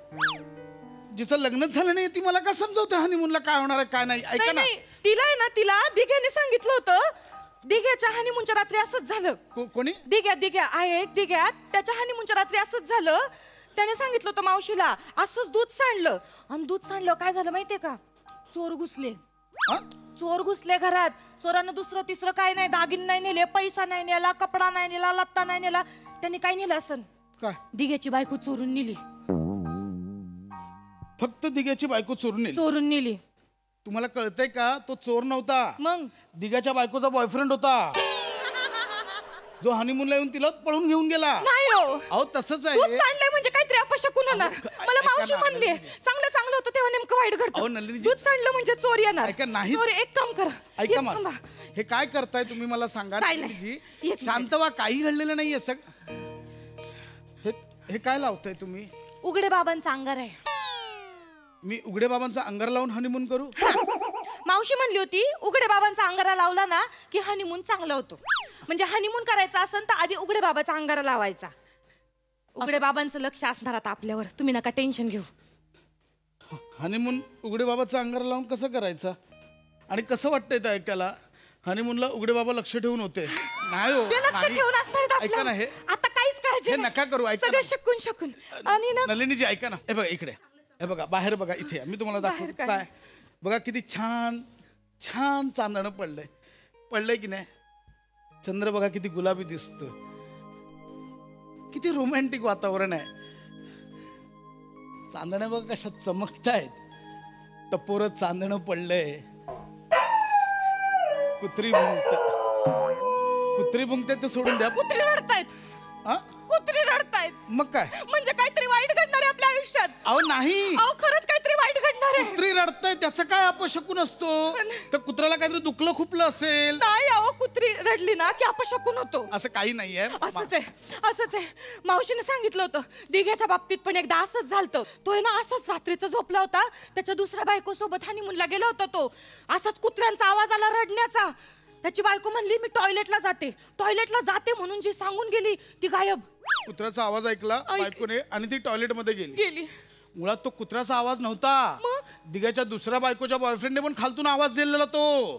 [SPEAKER 10] जिचं लग्नच झालं नाही ती मला का समजवते हनीमूनला काय होणार आहे काय नाही? ऐका ना,
[SPEAKER 8] तिला आहे ना, तिला दिघ्याने सांगितलं होतं. दिघ्याच्या हनीमूनच्या रात्री असंच झालं.
[SPEAKER 10] कोणी?
[SPEAKER 8] दिघ्या आहे एक दिघ्यात, त्याच्या हनीमूनच्या रात्री असंच झालं. त्याने सांगितलं होतं मावशीला असंच दूध सांडलं. आणि दूध सांडलं काय झालं माहितीये का? चोर घुसले. चोर घुसले घरात. चोरानं दुसरं तिसरं काय नाही, दागिने नाही नेले, पैसा नाही नेला, कपडा नाही नेला, लत्ता नाही नेला. त्यांनी काय नेलं असन?
[SPEAKER 10] काय?
[SPEAKER 8] दिघ्याची बायको चोरून नेली.
[SPEAKER 10] फक्त दिघ्याची बायको
[SPEAKER 8] चोरून नेली.
[SPEAKER 10] तुम्हाला कळतंय का? तो चोर नव्हता,
[SPEAKER 8] मग
[SPEAKER 10] दिघ्याच्या बायकोचा बॉयफ्रेंड होता, जो हनीमूनला येऊन तिला पळून घेऊन गेला.
[SPEAKER 8] नाही हो,
[SPEAKER 10] अहो तसंच
[SPEAKER 8] दूध
[SPEAKER 10] आहे.
[SPEAKER 8] सांडलंय म्हणजे काहीतरी अपशकुन होणार. मला मावशी म्हणली चांगलं होतं तेव्हा नेमकं वाईट घडतं. दूध सांडलं म्हणजे चोर येणार.
[SPEAKER 10] ऐका नाही,
[SPEAKER 8] एक काम करा,
[SPEAKER 10] ऐका मला, हे काय करताय तुम्ही मला सांगा. जी शांत व्हा, काही घडलेलं नाहीये. हे काय लावताय तुम्ही?
[SPEAKER 8] उघडे बाबांचा अंगार आहे.
[SPEAKER 10] मी उघडे बाबांचा अंगार लावून हनीमून करू?
[SPEAKER 8] मावशी म्हणली होती उघडे बाबांचा अंगारा लावला ना की हनीमून चांगलं होतं. म्हणजे हनीमून करायचं असेल तर आधी उघडे बाबाचा अंगारा लावायचा. उघडे बाबांचं लक्ष असणार आता आपल्यावर. तुम्ही नका टेन्शन घेऊ.
[SPEAKER 10] हनीमून उघडे बाबाचा अंगार लावून कसं करायचं आणि कसं वाटतंय त्या ऐकायला? हनीमूनला उघडे बाबा लक्ष ठेवून होते. नाही हो,
[SPEAKER 8] लक्ष ठेवून असणार.
[SPEAKER 10] ऐका ना, हे
[SPEAKER 8] आता काहीच काळजी
[SPEAKER 10] नका करू. ऐका
[SPEAKER 8] सगळं शकून आणि ना
[SPEAKER 10] नलिनीजी ऐका ना, हे बघा इकडे, हे बघा बाहेर बघा, इथे मी तुम्हाला दाखवतो. काय बघा, किती छान छान चांदणं पडलंय की नाही? चंद्र बघा किती गुलाबी दिसतो, किती रोमॅन्टिक वातावरण आहे. चांदण्या बघा कशा चमकतायत. टपोरं चांदणं पडलंय. कुत्री भुंकतायत तर सोडून द्या.
[SPEAKER 8] कुत्री रडतायत. कुत्री रडतायत
[SPEAKER 10] मग काय?
[SPEAKER 8] म्हणजे काहीतरी वाईट घडणार आहे आपल्या आयुष्यात.
[SPEAKER 10] अहो नाही,
[SPEAKER 8] अहो खरंच काहीतरी वाईट घडणार आहे.
[SPEAKER 10] कुत्री रडताय त्याचं काय अपशकुन असतो? तर कुत्र्याला काहीतरी दुखलं खुपलं असेल.
[SPEAKER 8] नाही अहो, कुत्री रडली ना की अपशकुन होतो.
[SPEAKER 10] असं काही नाहीये.
[SPEAKER 8] असंच आहे. मावशीने सांगितलं होतं दिघ्याच्या बाबतीत पण एकदा असंच झालतं. तो आहे ना असंच रात्रीचा झोपला होता. त्याच्या दुसऱ्या बायको सोबत हनीमूनला गेला होता. तो असाच कुत्र्यांचा आवाज आला रडण्याचा. त्याची बायको म्हणली मी टॉयलेटला जाते म्हणून जी सांगून गेली ती गायब.
[SPEAKER 10] कुत्र्याचा आवाज ऐकला बायकोने आणि ती टॉयलेट मध्ये गेली. मुळात तो कुत्र्याचा आवाज नव्हता. दिघ्याच्या दुसऱ्या बायकोच्या बॉयफ्रेंडने पण खालतून आवाज दिलेला. तो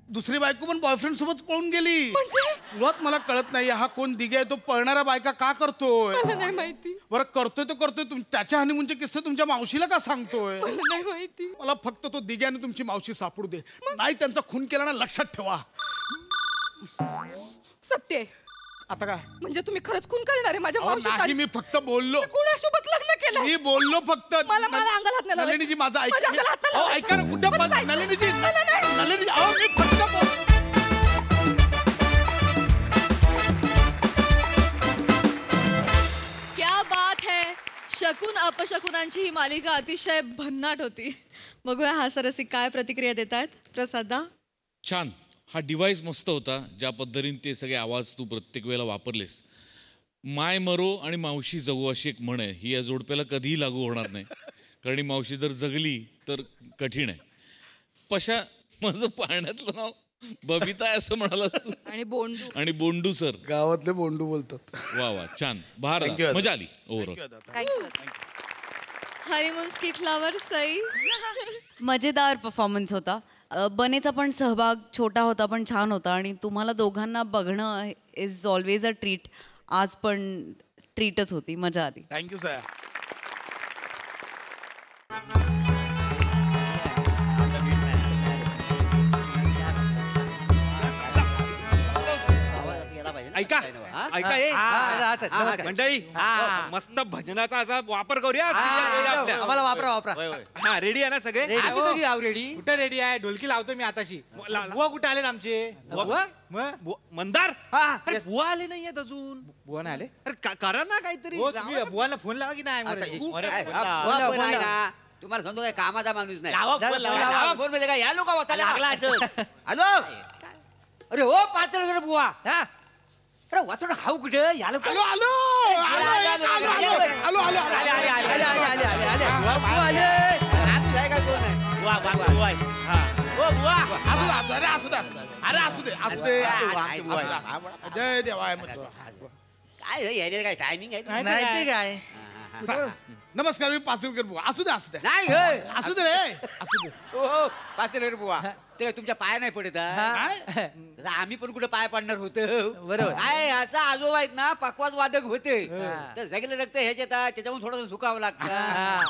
[SPEAKER 10] दुसरी बायको पण बॉयफ्रेंड सोबत पळून गेली. मुळात मला कळत नाही हा कोण दिघ्या आहे. तो पळणारा बायका का करतोय?
[SPEAKER 8] मला नाही माहिती.
[SPEAKER 10] बरं करतोय तो करतोय. त्याच्या हनीमूनचे किस्से तुमच्या मावशीला का सांगतोय?
[SPEAKER 8] मला नाही माहिती.
[SPEAKER 10] मला फक्त तो दिघ्याने तुमची मावशी सापडू दे. नाही त्यांचा खून केला ना, लक्षात ठेवा.
[SPEAKER 8] सत्य आहे.
[SPEAKER 10] आता काय
[SPEAKER 8] म्हणजे तुम्ही खरंच खून करणार आहे माझ्या मावशीला?
[SPEAKER 10] नाही, मी फक्त बोललो.
[SPEAKER 8] कुणासोबत लग्न केलं?
[SPEAKER 10] मी बोललो फक्त.
[SPEAKER 8] मला अंगाला हात नाही लावायचा.
[SPEAKER 10] नलिनीजी माझं
[SPEAKER 8] माझ्या अंगाला हात नाही लावायचा.
[SPEAKER 10] ऐका ना, कुठं पण नलिनीजी अहो मी फक्त
[SPEAKER 1] क्या बात है. शकून अपशकुनांची ही मालिका अतिशय भन्नाट होती. बघूया हा सरसी काय प्रतिक्रिया देत आहेत. प्रसादा,
[SPEAKER 9] छान. हा डिव्हाइस मस्त होता. ज्या पद्धतीने ते सगळे आवाज तू प्रत्येक वेळेला वापरलेस. माय मरो आणि मावशी जगू अशी एक म्हण आहे. ही या जोडप्याला कधीही लागू होणार नाही, कारण ही मावशी जर जगली तर कठीण आहे. पशा माझं पाळण्यातलं नाव बबिता आहे असं म्हणालास तू. आणि बोंडू सर
[SPEAKER 10] गावातले बोंडू बोलतात.
[SPEAKER 9] वा छान. बहार मजा आली overall.
[SPEAKER 1] Honeymoon skit lover Sai.
[SPEAKER 5] मजेदार परफॉर्मन्स होता. बनेचा पण सहभाग छोटा होता पण छान होता आणि तुम्हाला दोघांना बघणं इज ऑलवेज अ ट्रीट. आज पण ट्रीटच होती, मजा आली.
[SPEAKER 10] Thank you sir.
[SPEAKER 6] ऐका ऐका ए मंडळी मस्त भजनाचा असा वापर करूया
[SPEAKER 11] आम्हाला वापरा.
[SPEAKER 6] हा रेडी आहे ना सगळे
[SPEAKER 11] रेडी कुठे रेडी आहे? ढोलकी लावतो मी आताशी. बुवा कुठे आले आमचे?
[SPEAKER 6] मंदार अरे बुवा आले नाहीयेत अजून.
[SPEAKER 11] बुवा नाही आले?
[SPEAKER 6] अरे करा ना काहीतरी.
[SPEAKER 11] बुवाला फोन लावा की नाही?
[SPEAKER 12] तुम्हाला सांगतो काय कामाचा माणूस नाही.
[SPEAKER 11] फोन
[SPEAKER 12] मध्ये काय या लोक हॅलो अरे हो पाचळ बुवा अरे वाचड हाऊ कुठे या लोक
[SPEAKER 10] आलो आलो आलो आलो अरे असू दे जय देवा.
[SPEAKER 12] काय काय टायमिंग आहे
[SPEAKER 11] काय?
[SPEAKER 10] नमस्कार, मी पाचलकर बुवा. असू दे
[SPEAKER 12] नाही
[SPEAKER 10] असू दे रे असू दे.
[SPEAKER 12] हो पाचळ बुवा ते काय तुमच्या पाया नाही पडत आम्ही पण कुठे पाय पडणार होतो.
[SPEAKER 11] बरोबर.
[SPEAKER 12] काय याचा आजोबा आहेत ना पक्वाज वादक होते तर सगळं रक्त ह्याच्यात त्याच्यामुळे थोडंसं झुकावं लागतं.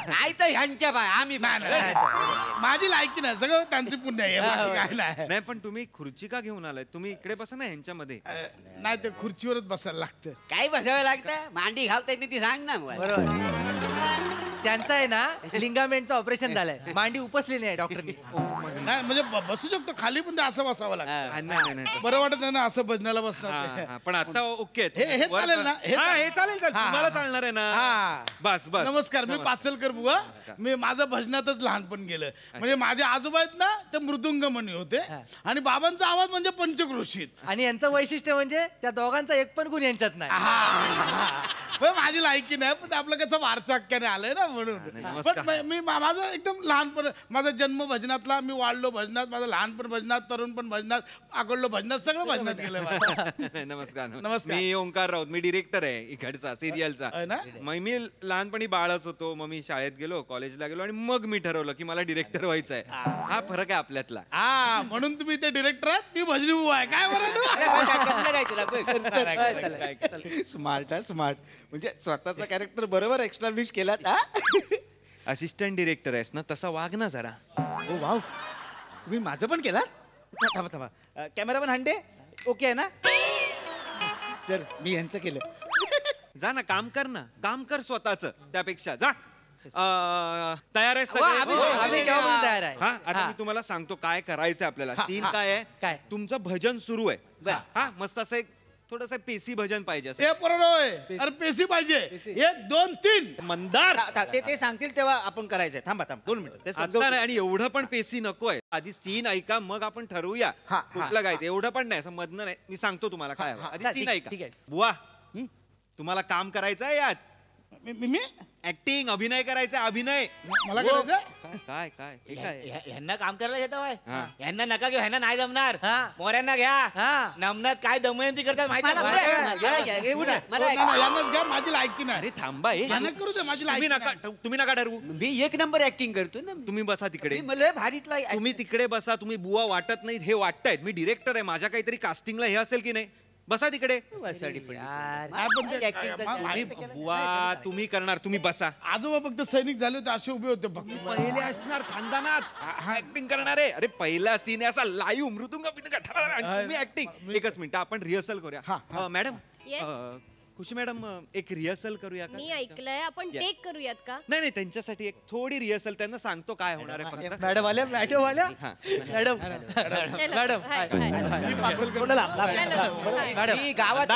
[SPEAKER 12] नाही तर ह्यांच्या पाय आम्ही
[SPEAKER 10] माझी लायकी नाही, सगळं त्यांची पुण्य आहे. काय
[SPEAKER 6] नाही पण तुम्ही खुर्ची का घेऊन आलाय? तुम्ही इकडे बसा ना ह्यांच्यामध्ये.
[SPEAKER 10] नाही, ते खुर्चीवरच बसायला लागतं.
[SPEAKER 12] काय बसावं लागतं? मांडी घालता येते ती सांग ना.
[SPEAKER 11] त्यांचं आहे ना लिंगामेंटचं ऑपरेशन झालंय, मांडी उपसलेली आहे डॉक्टरनी.
[SPEAKER 10] नाही म्हणजे बसू शकतो खाली, पण ते असं बसावं लागतं. बरं वाटत नाही ना असं भजनाला बसणार.
[SPEAKER 6] पण आता ओके
[SPEAKER 10] हे चालेल ना?
[SPEAKER 6] हे चालेल तुम्हाला चालणार आहे ना? बस बस.
[SPEAKER 10] नमस्कार, मी पाचलकर बुवा. मी माझं भजनातच लहानपण गेलं. म्हणजे माझे आजोबा आहेत ना ते मृदुंगमणी होते आणि बाबांचा आवाज म्हणजे पंचक्रोशीत.
[SPEAKER 11] आणि यांचं वैशिष्ट्य म्हणजे त्या दोघांचा एक पण गुण यांच्यात नाही.
[SPEAKER 10] माझी लायकी नाही, पण आपलं कसं वारचाक्याने आलंय ना म्हणून. पण मी माझं एकदम लहानपण, माझा जन्म भजनातला, मी वाढलो भजनात, माझं लहानपण भजनात, तरुण पण भजनात, आकडलो भजनात, सगळं भजनात गेलं.
[SPEAKER 6] नमस्कार.
[SPEAKER 10] नमस्कार.
[SPEAKER 6] मी ओंकार राऊत, मी डिरेक्टर आहे इकडचा सिरियलचा. मग मी लहानपणी बाळच होतो, मग मी शाळेत गेलो, कॉलेजला गेलो आणि मग मी ठरवलं की मला डिरेक्टर व्हायचं आहे. हा फरक आहे आपल्यातला.
[SPEAKER 10] म्हणून तुम्ही ते डिरेक्टर आहेत, मी भजनी बुवा आहे. काय
[SPEAKER 3] स्मार्ट आहे, स्मार्ट. म्हणजे स्वतःचा कॅरेक्टर बरोबर एक्स्टॅब्लिश केला.
[SPEAKER 6] असिस्टंट डिरेक्टर आहेस ना, तसा वाग ना जरा.
[SPEAKER 11] ओ वाव, तुम्ही माझं पण केलं? थांबा कॅमेरामन हांडे ओके आहे ना? सर मी यांचं केलं.
[SPEAKER 6] जा ना, काम कर ना, काम कर स्वतःच. त्यापेक्षा जा. तयार आहे
[SPEAKER 11] तयार आहे.
[SPEAKER 6] हा, आता मी तुम्हाला सांगतो काय करायचंय आपल्याला. सीन काय आहे? तुमचं भजन सुरू आहे. हा, मस्त असं एक थोडस पेसी भजन पाहिजे.
[SPEAKER 10] अरे पेसी पाहिजे. 1 2 3
[SPEAKER 6] मंदार
[SPEAKER 11] ते सांगतील तेव्हा आपण करायचंय. थांबा 2 मिनिटं.
[SPEAKER 6] आणि एवढं पण पेसी नकोय. आधी सीन ऐका, मग आपण ठरवूया कुठलं गायचं. एवढं पण नाही, असं मधनं नाही. मी सांगतो तुम्हाला काय हवं. आधी सीन ऐका. बुवा, तुम्हाला काम करायचं आहे यात.
[SPEAKER 10] मी
[SPEAKER 6] ऍक्टिंग, अभिनय करायचा. अभिनय
[SPEAKER 10] मला करायचं.
[SPEAKER 6] काय काय
[SPEAKER 11] ह्यांना काम करायला येतं बाय. ह्यांना नका घेऊ, ह्यांना नाही जमणार. मोऱ्यांना घ्या. नमनात काय दमयंती करतात माहिती.
[SPEAKER 10] माझी लायकी नाही.
[SPEAKER 6] अरे थांबा,
[SPEAKER 10] करू दे, माझी लायकी.
[SPEAKER 6] तुम्ही नका ठरवू.
[SPEAKER 12] मी 1 नंबर ऍक्टिंग करतो ना.
[SPEAKER 6] तुम्ही बसा तिकडे.
[SPEAKER 12] मला भारीतला
[SPEAKER 6] तुम्ही तिकडे बसा. तुम्ही बुवा वाटत नाही हे वाटतायत. मी डिरेक्टर आहे, माझ्या काहीतरी कास्टिंगला हे असेल की नाही. बसा तिकडे. बुवा तुम्ही करणार, तुम्ही बसा.
[SPEAKER 10] आजोबा फक्त सैनिक झाले होते, असे उभे होते फक्त.
[SPEAKER 6] पहिले असणार खानदानात ऍक्टिंग करणारे. अरे पहिला सीन असा लाईव्ह मृदुंग तुम्ही ऍक्टिंग. एकच मिनिट, आपण रिहर्सल करूया. मॅडम, खुशी मॅडम, एक रिहर्सल करूया का?
[SPEAKER 13] मी ऐकलंय आपण टेक करूयात का?
[SPEAKER 6] नाही, त्यांच्यासाठी एक थोडी रिहर्सल. त्यांना सांगतो काय होणार आहे फक्त.
[SPEAKER 11] मॅडम आल्या.
[SPEAKER 12] गावात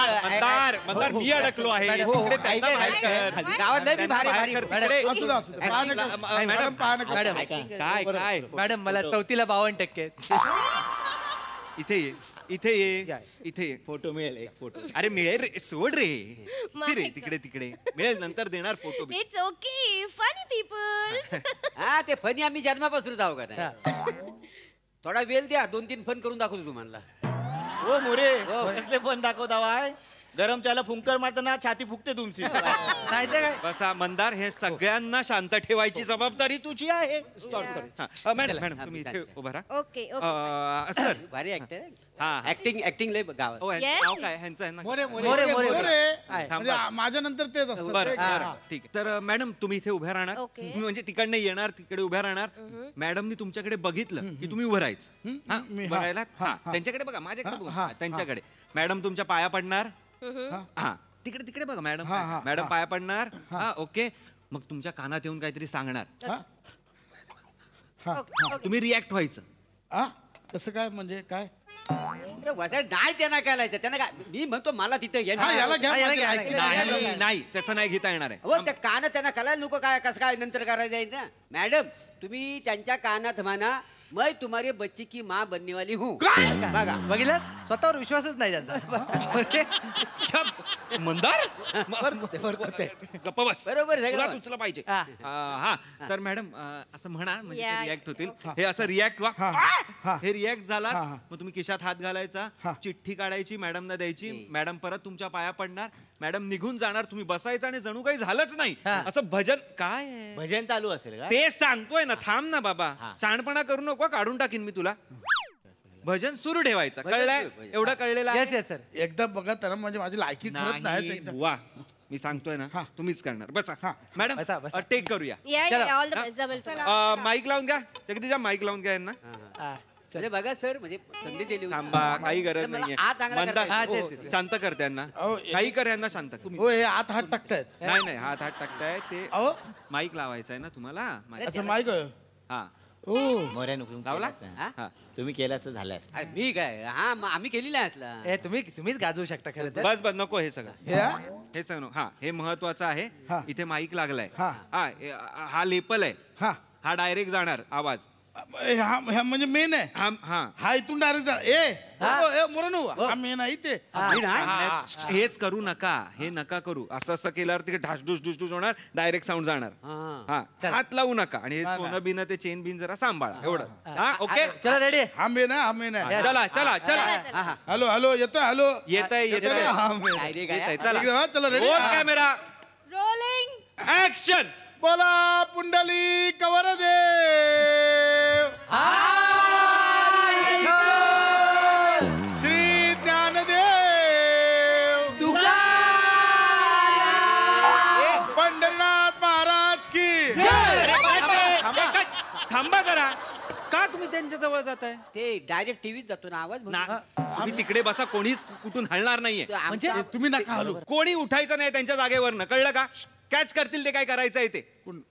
[SPEAKER 6] मी अडकलो आहे. काय
[SPEAKER 11] मॅडम मला 4थीला 52%
[SPEAKER 6] इथे ये, इथे ये, इथे ये.
[SPEAKER 3] फोटो मिळेल, एक फोटो.
[SPEAKER 6] अरे मिळेल रे, सोड रे. तिकडे मिळेल, नंतर देणार photo.
[SPEAKER 13] It's okay, funny people.
[SPEAKER 12] हा, ते फनी आम्ही जन्मापासून जाऊ का. थोडा वेळ द्या, 2-3 फन करून दाखवतो तुम्हाला.
[SPEAKER 11] हो मोरे, कसले फन दाखवता बाय. गरम चहाला फुंकर मारताना छाती फुगते तुमची नाही तर काय.
[SPEAKER 6] बसा मंदार, हे सगळ्यांना शांत ठेवायची जबाबदारी तुझी आहे. सॉरी मॅडम मॅडम तुम्ही इथे उभा राहा.
[SPEAKER 13] ओके
[SPEAKER 6] सर
[SPEAKER 12] भारी ऍक्टर
[SPEAKER 6] हा
[SPEAKER 12] ऍक्टिंग ऍक्टिंग लय गावात.
[SPEAKER 6] नाव काय ह्यांचं?
[SPEAKER 10] मोरे
[SPEAKER 6] थांबा.
[SPEAKER 10] माझ्या नंतर तेच असतं.
[SPEAKER 6] बरं बरं ठीक आहे. तर मॅडम तुम्ही इथे उभ्या राहणार. तुम्ही म्हणजे तिकडनं येणार, तिकडे उभ्या राहणार. मॅडमनी तुमच्याकडे बघितलं की तुम्ही उभं राहायचं. हा बघायला हा त्यांच्याकडे बघा, माझ्याकडे बघा, त्यांच्याकडे. मॅडम तुमच्या पाया पडणार. हा तिकडे तिकडे बघा मॅडम. मॅडम पाया पडणार. हा ओके. मग तुमच्या कानात येऊन काहीतरी सांगणार. तुम्ही रिॲक्ट व्हायचं.
[SPEAKER 10] कसं काय म्हणजे काय?
[SPEAKER 12] नाही त्यांना काय लायचं, त्यांना काय मी म्हणतो मला तिथे
[SPEAKER 6] नाही त्याचं नाही घेता येणार आहे.
[SPEAKER 12] हो त्या कानात त्यांना कळायला नको काय कसं काय नंतर करायचं यायचं. मॅडम तुम्ही त्यांच्या कानात म्हणा मैं तुम्हारे बच्ची की माँ बनने वाली हूँ.
[SPEAKER 11] बघा बघितलं, स्वतःवर विश्वासच नाही त्यांचा.
[SPEAKER 6] मंदार गप्प बस.
[SPEAKER 12] बरोबर
[SPEAKER 6] सुचलं पाहिजे. हा तर मॅडम असं म्हणा म्हणजे रिॲक्ट होतील. हे असं रिॲक्ट व्हा. हे रिॲक्ट झाला मग तुम्ही खिशात हात घालायचा, चिठ्ठी काढायची, मॅडमना द्यायची. मॅडम परत तुमच्या पाया पडणार, मॅडम निघून जाणार, तुम्ही बसायचं आणि जणू काही झालंच नाही. असं भजन काय
[SPEAKER 11] भजन चालू असेल का?
[SPEAKER 6] ते सांगतोय ना. थांब ना बाबा, शहाणपणा करू नको, काढून टाकीन मी तुला. भजन सुरू ठेवायचं. कळलंय? एवढं कळलेलं आहे.
[SPEAKER 10] एकदा बघा तर म्हणजे माझी लायकी खरंच नाही.
[SPEAKER 6] बुवा मी सांगतोय ना, तुम्हीच करणार. बसा मॅडम, टेक करूया.
[SPEAKER 13] All the best. जमेल.
[SPEAKER 6] माईक लावून घ्या जगदीशा, माईक लावून घ्या यांना.
[SPEAKER 12] म्हणजे बघा सर, म्हणजे संधी दिली.
[SPEAKER 6] थांबा, काही गरज नाहीये. शांत कर त्यांना, काही कर यांना शांत कर.
[SPEAKER 10] हो हे आत हात टाकतायत.
[SPEAKER 6] नाही हात टाकताय ते. माईक लावायचा आहे ना तुम्हाला.
[SPEAKER 10] माईक
[SPEAKER 6] हा
[SPEAKER 11] मोऱ्या नुकून
[SPEAKER 6] लावला.
[SPEAKER 11] तुम्ही केलं असं झालं.
[SPEAKER 12] मी काय आम्ही केलेलं आहे.
[SPEAKER 11] तुम्हीच गाजवू शकता खरं.
[SPEAKER 6] बस बस नको हे सगळं. हे सगळं हा हे महत्वाचं आहे. इथे माईक लागलाय. हा लेपल आहे. हा डायरेक्ट जाणार आवाज.
[SPEAKER 10] म्हणजे मेन आहे. हा इथून डायरेक्ट हा मेन आहे ते.
[SPEAKER 6] हेच करू नका, हे नका करू. असं केल्यावर तिकडे ढास डुस डुस डुस होणार, डायरेक्ट साऊंड जाणार. हा हात लावू नका. आणि हे सोनं बिन ते चेन बिन जरा सांभाळा. एवढं. हा ओके
[SPEAKER 11] चला रेडी.
[SPEAKER 10] हा मेन आहे, हा मेन आहे.
[SPEAKER 6] चला चला चला.
[SPEAKER 10] हॅलो हॅलो येतोय. हॅलो
[SPEAKER 6] येतय येतय. चला
[SPEAKER 10] चला रेडी.
[SPEAKER 6] Camera
[SPEAKER 1] rolling
[SPEAKER 6] action.
[SPEAKER 10] बोला पुंडली कवर दे. श्री ज्ञानदेव पंढरनाथ महाराज की.
[SPEAKER 6] थांबा जरा. का तुम्ही त्यांच्या जवळ जाताय?
[SPEAKER 12] ते डायरेक्ट टीव्हीत जातो ना आवाज.
[SPEAKER 6] तुम्ही तिकडे बसा, कोणीच कुठून हलणार नाहीये.
[SPEAKER 12] म्हणजे
[SPEAKER 10] तुम्ही नका हलू.
[SPEAKER 6] कोणी उठायचं नाही त्यांच्या जागेवरनं, कळलं का? कॅच करतील ते काय करायचंय ते.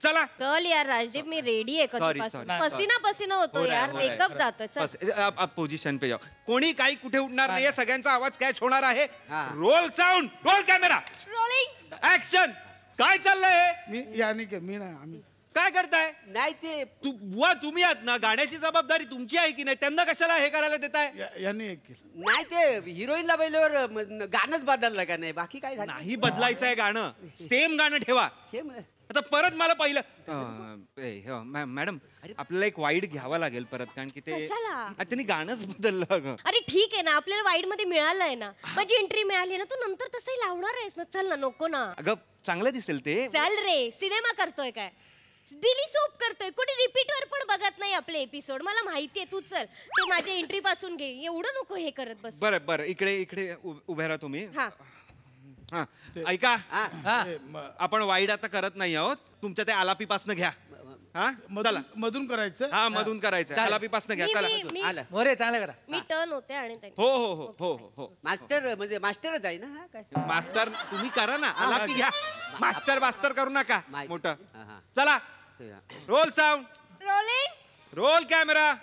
[SPEAKER 6] चला
[SPEAKER 13] चल यार राजदीप, मी रेडी आहे कधीपासून. पसीना पसीना होतो यार, मेकअप जातोय. चल
[SPEAKER 6] पोझिशन पे जाओ. कोणी काही कुठे उठणार नाहीये, सगळ्यांचा आवाज कॅच होणार आहे. Roll sound, role camera,
[SPEAKER 1] rolling
[SPEAKER 6] action. काय चाललंय?
[SPEAKER 10] मी नाही आम्ही
[SPEAKER 6] काय करताय?
[SPEAKER 12] नाही ते
[SPEAKER 6] बुवा तुम्ही आहात ना, गाण्याची जबाबदारी तुमची आहे की नाही? त्यांना कशाला हे करायला देताय?
[SPEAKER 10] यांनी एक केलं.
[SPEAKER 12] नाही ते हिरोईनला बैलावर गाणंच बदललं का नाही, बाकी काय झालं
[SPEAKER 6] नाही बदलायचं आहे गाणं. सेम गाणं ठेवा. आता परत मला पहिलं मॅडम आपल्याला एक वाईड घ्यावा लागेल परत, कारण की ते त्यांनी गाणंच बदललं.
[SPEAKER 13] अरे ठीक आहे ना, आपल्याला वाईड मध्ये मिळालंय ना, माझी एंट्री मिळाली ना, तू नंतर तसंही लावणार आहेस ना. चल ना. नको ना.
[SPEAKER 6] अगं चांगलं दिसेल ते.
[SPEAKER 13] चल रे, सिनेमा करतोय काय? दिली सोप करतोय. कुठे रिपीटवर पण बघत नाही आपले एपिसोड. मला माहितीये. तू चल, ते माझ्या एंट्री पासून घे. एवढं नको हे करत बस.
[SPEAKER 6] बरं बरं, इकडे इकडे उभे राहा तुम्ही. हा ऐका, आपण वाईड आता करत नाही आहोत. तुमच्या त्या आलापीपासनं घ्या. हा चला,
[SPEAKER 10] मधून करायचं.
[SPEAKER 6] हा मधून करायचं. आलापीपासनं घ्या. चला
[SPEAKER 11] मोरे चांगलं करा.
[SPEAKER 13] मी टर्न होते आणि
[SPEAKER 6] हो हो हो हो हो.
[SPEAKER 12] मास्टर म्हणजे मास्टरच आहे ना. काय
[SPEAKER 6] मास्टर तुम्ही करा ना, आलापी घ्या. मास्टर मास्टर करू नका मोठं. चला roll sound,
[SPEAKER 1] rolling
[SPEAKER 6] roll camera,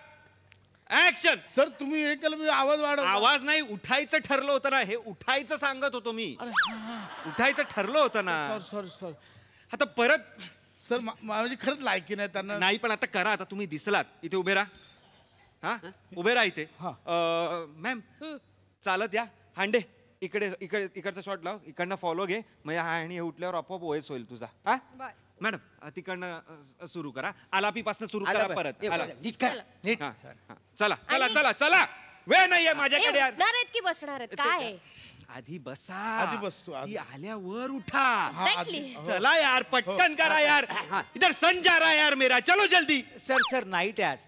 [SPEAKER 6] action.
[SPEAKER 10] Sir तुम्ही हे केलं, मी आवाज वाढव.
[SPEAKER 6] आवाज नाही, उठायचं ठरलं होतं ना. हे उठायचं सांगत होतो मी. उठायचं ठरलं होतं ना.
[SPEAKER 10] सॉरी
[SPEAKER 6] आता परत
[SPEAKER 10] सर माझी खरंच लायकी नाही त्यांना.
[SPEAKER 6] नाही पण आता करा. आता तुम्ही दिसलात इथे, उभे राहा. हा उभे राहा इथे. मॅम चालत या. हांडे इकडे इकडे इकडचा शॉट लाव. इकडनं फॉलो घे. मग हा आणि हे उठल्यावर आपोआप ओएस होईल तुझा. हा मॅडम तिकडनं सुरू करा. आलापीपासून सुरू करा परत. चला चला चला चला. वेळ नाहीये माझ्याकडे.
[SPEAKER 13] आहेत की बसणार आहेत काय?
[SPEAKER 3] आधी बसा.
[SPEAKER 10] आधी बसतो, आधी.
[SPEAKER 3] ती आल्यावर उठा.
[SPEAKER 13] Exactly.
[SPEAKER 3] चला यार पटकन करा यार. इधर सन जा रहा है यार मेरा. चलो जल्दी.
[SPEAKER 12] सर नाईट आहे आज.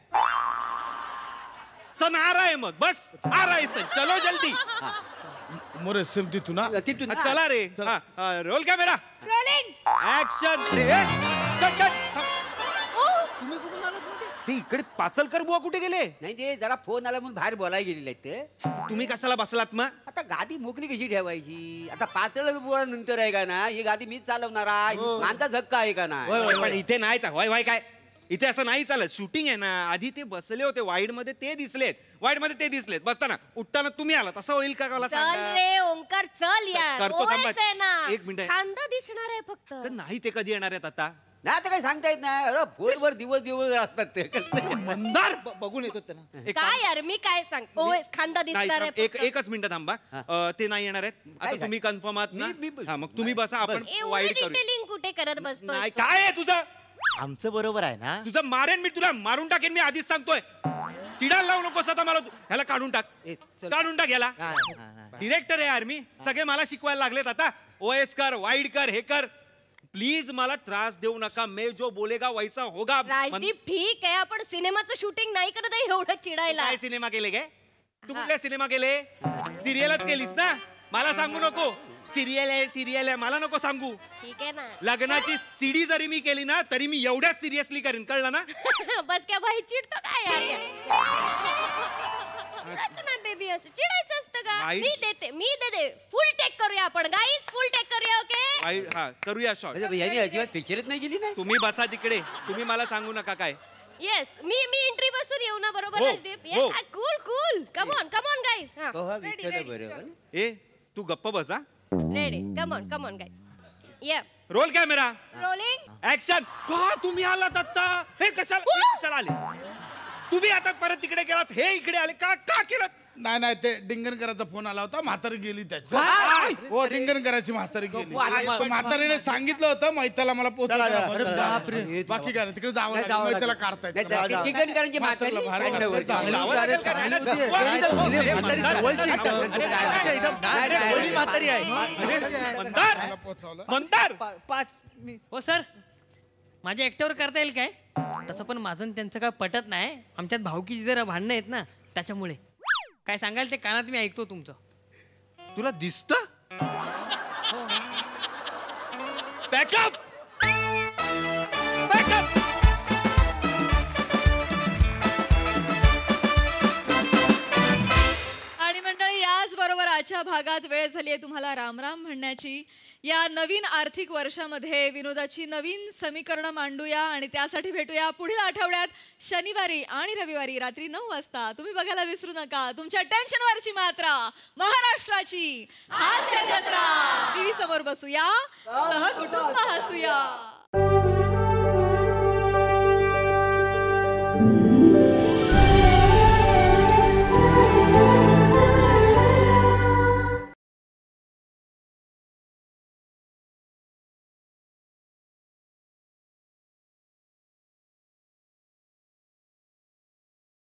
[SPEAKER 3] सन आ रहा है मग बस. आ रहा है सन. चलो जल्दी.
[SPEAKER 10] मोरे सेम तिथून ना.
[SPEAKER 12] तिथून
[SPEAKER 3] चला रे. Roll camera.
[SPEAKER 8] रोलिंग.
[SPEAKER 3] ऍक्शन. तुम्ही कुठून आलात मध्ये? ते इकडे पाचलकर बुवा कुठे गेले?
[SPEAKER 12] नाही ते जरा फोन आला म्हणून बाहेर बोलायला गेलेले आहेत ते.
[SPEAKER 3] तुम्ही कशाला बसलात मग?
[SPEAKER 12] आता गादी मोकळी कशी ठेवायची? आता पाचला बोला नंतर आहे का ना? ही गादी मीच चालवणार आहे. मानता धक्का आहे का ना?
[SPEAKER 3] पण इथे नाही व्हाय काय इथे असं नाही चालत. शूटिंग आहे ना. आधी ते बसले होते वाईड मध्ये ते दिसलेत. वाईड मध्ये ते दिसलेत. बसताना उठताना तुम्ही आलात. असं होईल का मला
[SPEAKER 13] चल
[SPEAKER 3] सांगा?
[SPEAKER 13] रे ओंकार चल यार.
[SPEAKER 3] करतो, थांबा.
[SPEAKER 13] OS आहे ना.
[SPEAKER 3] एक मिनिट.
[SPEAKER 13] खांदा दिसणार आहे फक्त.
[SPEAKER 3] तर नाही ते कधी येणार आहेत आता?
[SPEAKER 12] नाही आता काही सांगता येत नाही. अरे फोनवर दिवस असतात ते.
[SPEAKER 3] मंदार
[SPEAKER 11] बघून येतो त्यांना.
[SPEAKER 13] काय यार मी काय सांग OS खांदा
[SPEAKER 3] नाही
[SPEAKER 13] दिसणार
[SPEAKER 3] थांब,
[SPEAKER 13] आहे फक्त.
[SPEAKER 3] एकच मिनिट थांबा. ते नाही येणार आहेत आता. तुम्ही कन्फर्म आहात ना? हा मग तुम्ही बसा. आपण
[SPEAKER 13] एवढं
[SPEAKER 3] वाईड करू.
[SPEAKER 13] डिटेलिंग कुठे करत बसतो?
[SPEAKER 3] नाही काय आहे तुझं?
[SPEAKER 11] आमचं बरोबर आहे ना.
[SPEAKER 3] तुझं मारेन मी. तुला मारून टाकेन मी आधीच सांगतोय. चिडायला लावू नकोस आता मला. ह्याला काढून टाक. काढून टाक ह्याला. डिरेक्टर आहे यार मी. सगळे मला शिकवायला लागलेत आता. OS कर वाईड कर हे कर. प्लीज मला त्रास देऊ नका. मैं जो बोलेगा वैसा होगा.
[SPEAKER 13] राजदीप ठीक आहे आपण सिनेमाचं शूटिंग नाही करत आहे एवढं चिडायला.
[SPEAKER 3] काय सिनेमा केले काय? तू कुठल्या सिनेमा केले? सिरियलच केलीस ना. मला सांगू नको. सिरियल आहे मला नको सांगू.
[SPEAKER 13] ठीक आहे ना.
[SPEAKER 3] लग्नाची सीडी जरी मी केली ना तरी मी एवढ्या सिरियसली करीन. कळलं ना?
[SPEAKER 13] बस क्या भाई चिडतो काय यार? चिडायचं ना बेबी. असं चिडायचं असतं का? मी देते फुल टेक करूया आपण गाईज. फुल टेक करूया. ओके
[SPEAKER 3] हा करूया शॉट.
[SPEAKER 12] यांनी अजिबात पिक्चरच नाही गेली नाही.
[SPEAKER 3] तुम्ही बसा तिकडे. तुम्ही मला सांगू नका काय.
[SPEAKER 13] येस मी एंट्री बसून येऊ ना बरोबर
[SPEAKER 3] हो,
[SPEAKER 13] राजदीप?
[SPEAKER 3] हो.
[SPEAKER 13] Cool come on guys.
[SPEAKER 3] ए तू गप्प बसा.
[SPEAKER 13] Ready come on guys. या
[SPEAKER 3] रोल कॅमेरा.
[SPEAKER 8] रोलिंग.
[SPEAKER 3] ऍक्शन. का तुम्ही आलात आता? हे कशाला आले? तुम्ही आता परत तिकडे गेलात. हे इकडे आले का केलं?
[SPEAKER 10] नाही ते डिंगणकरांचा फोन आला होता. म्हातारी गेली त्याची. हो डिंगणकराची म्हातारी गेली. तर म्हातारीने सांगितलं होतं मैताला मला पोहोचवलं. बाकी काय नाही तिकडे जावं लागलं. मैताला काढतायत.
[SPEAKER 12] टिकनकरांची म्हातारी
[SPEAKER 14] हो सर माझ्या एकट्यावर करता येईल काय? तसं पण माझं त्यांचं काय पटत नाही. आमच्यात भावकीची जरा भांडणं आहेत ना त्याच्यामुळे. काय सांगाल ते कानात मी ऐकतो तुमचं.
[SPEAKER 3] तुला दिसत? बॅकअप.
[SPEAKER 1] आणि मंडळी याच बरोबर आजच्या भागात वेळ झाली आहे तुम्हाला रामराम म्हणण्याची. या नवीन आर्थिक वर्षामध्ये विनोदाची नवीन समीकरणं मांडूया आणि त्यासाठी भेटूया पुढील आठवड्यात शनिवारी आणि रविवारी रात्री 9 वाजता. तुम्ही बघायला विसरू नका तुमच्या टेन्शनवरची मात्रा महाराष्ट्राची हास्य जत्रा. टीव्ही समोर बसूया सहकुटुंब हसूया.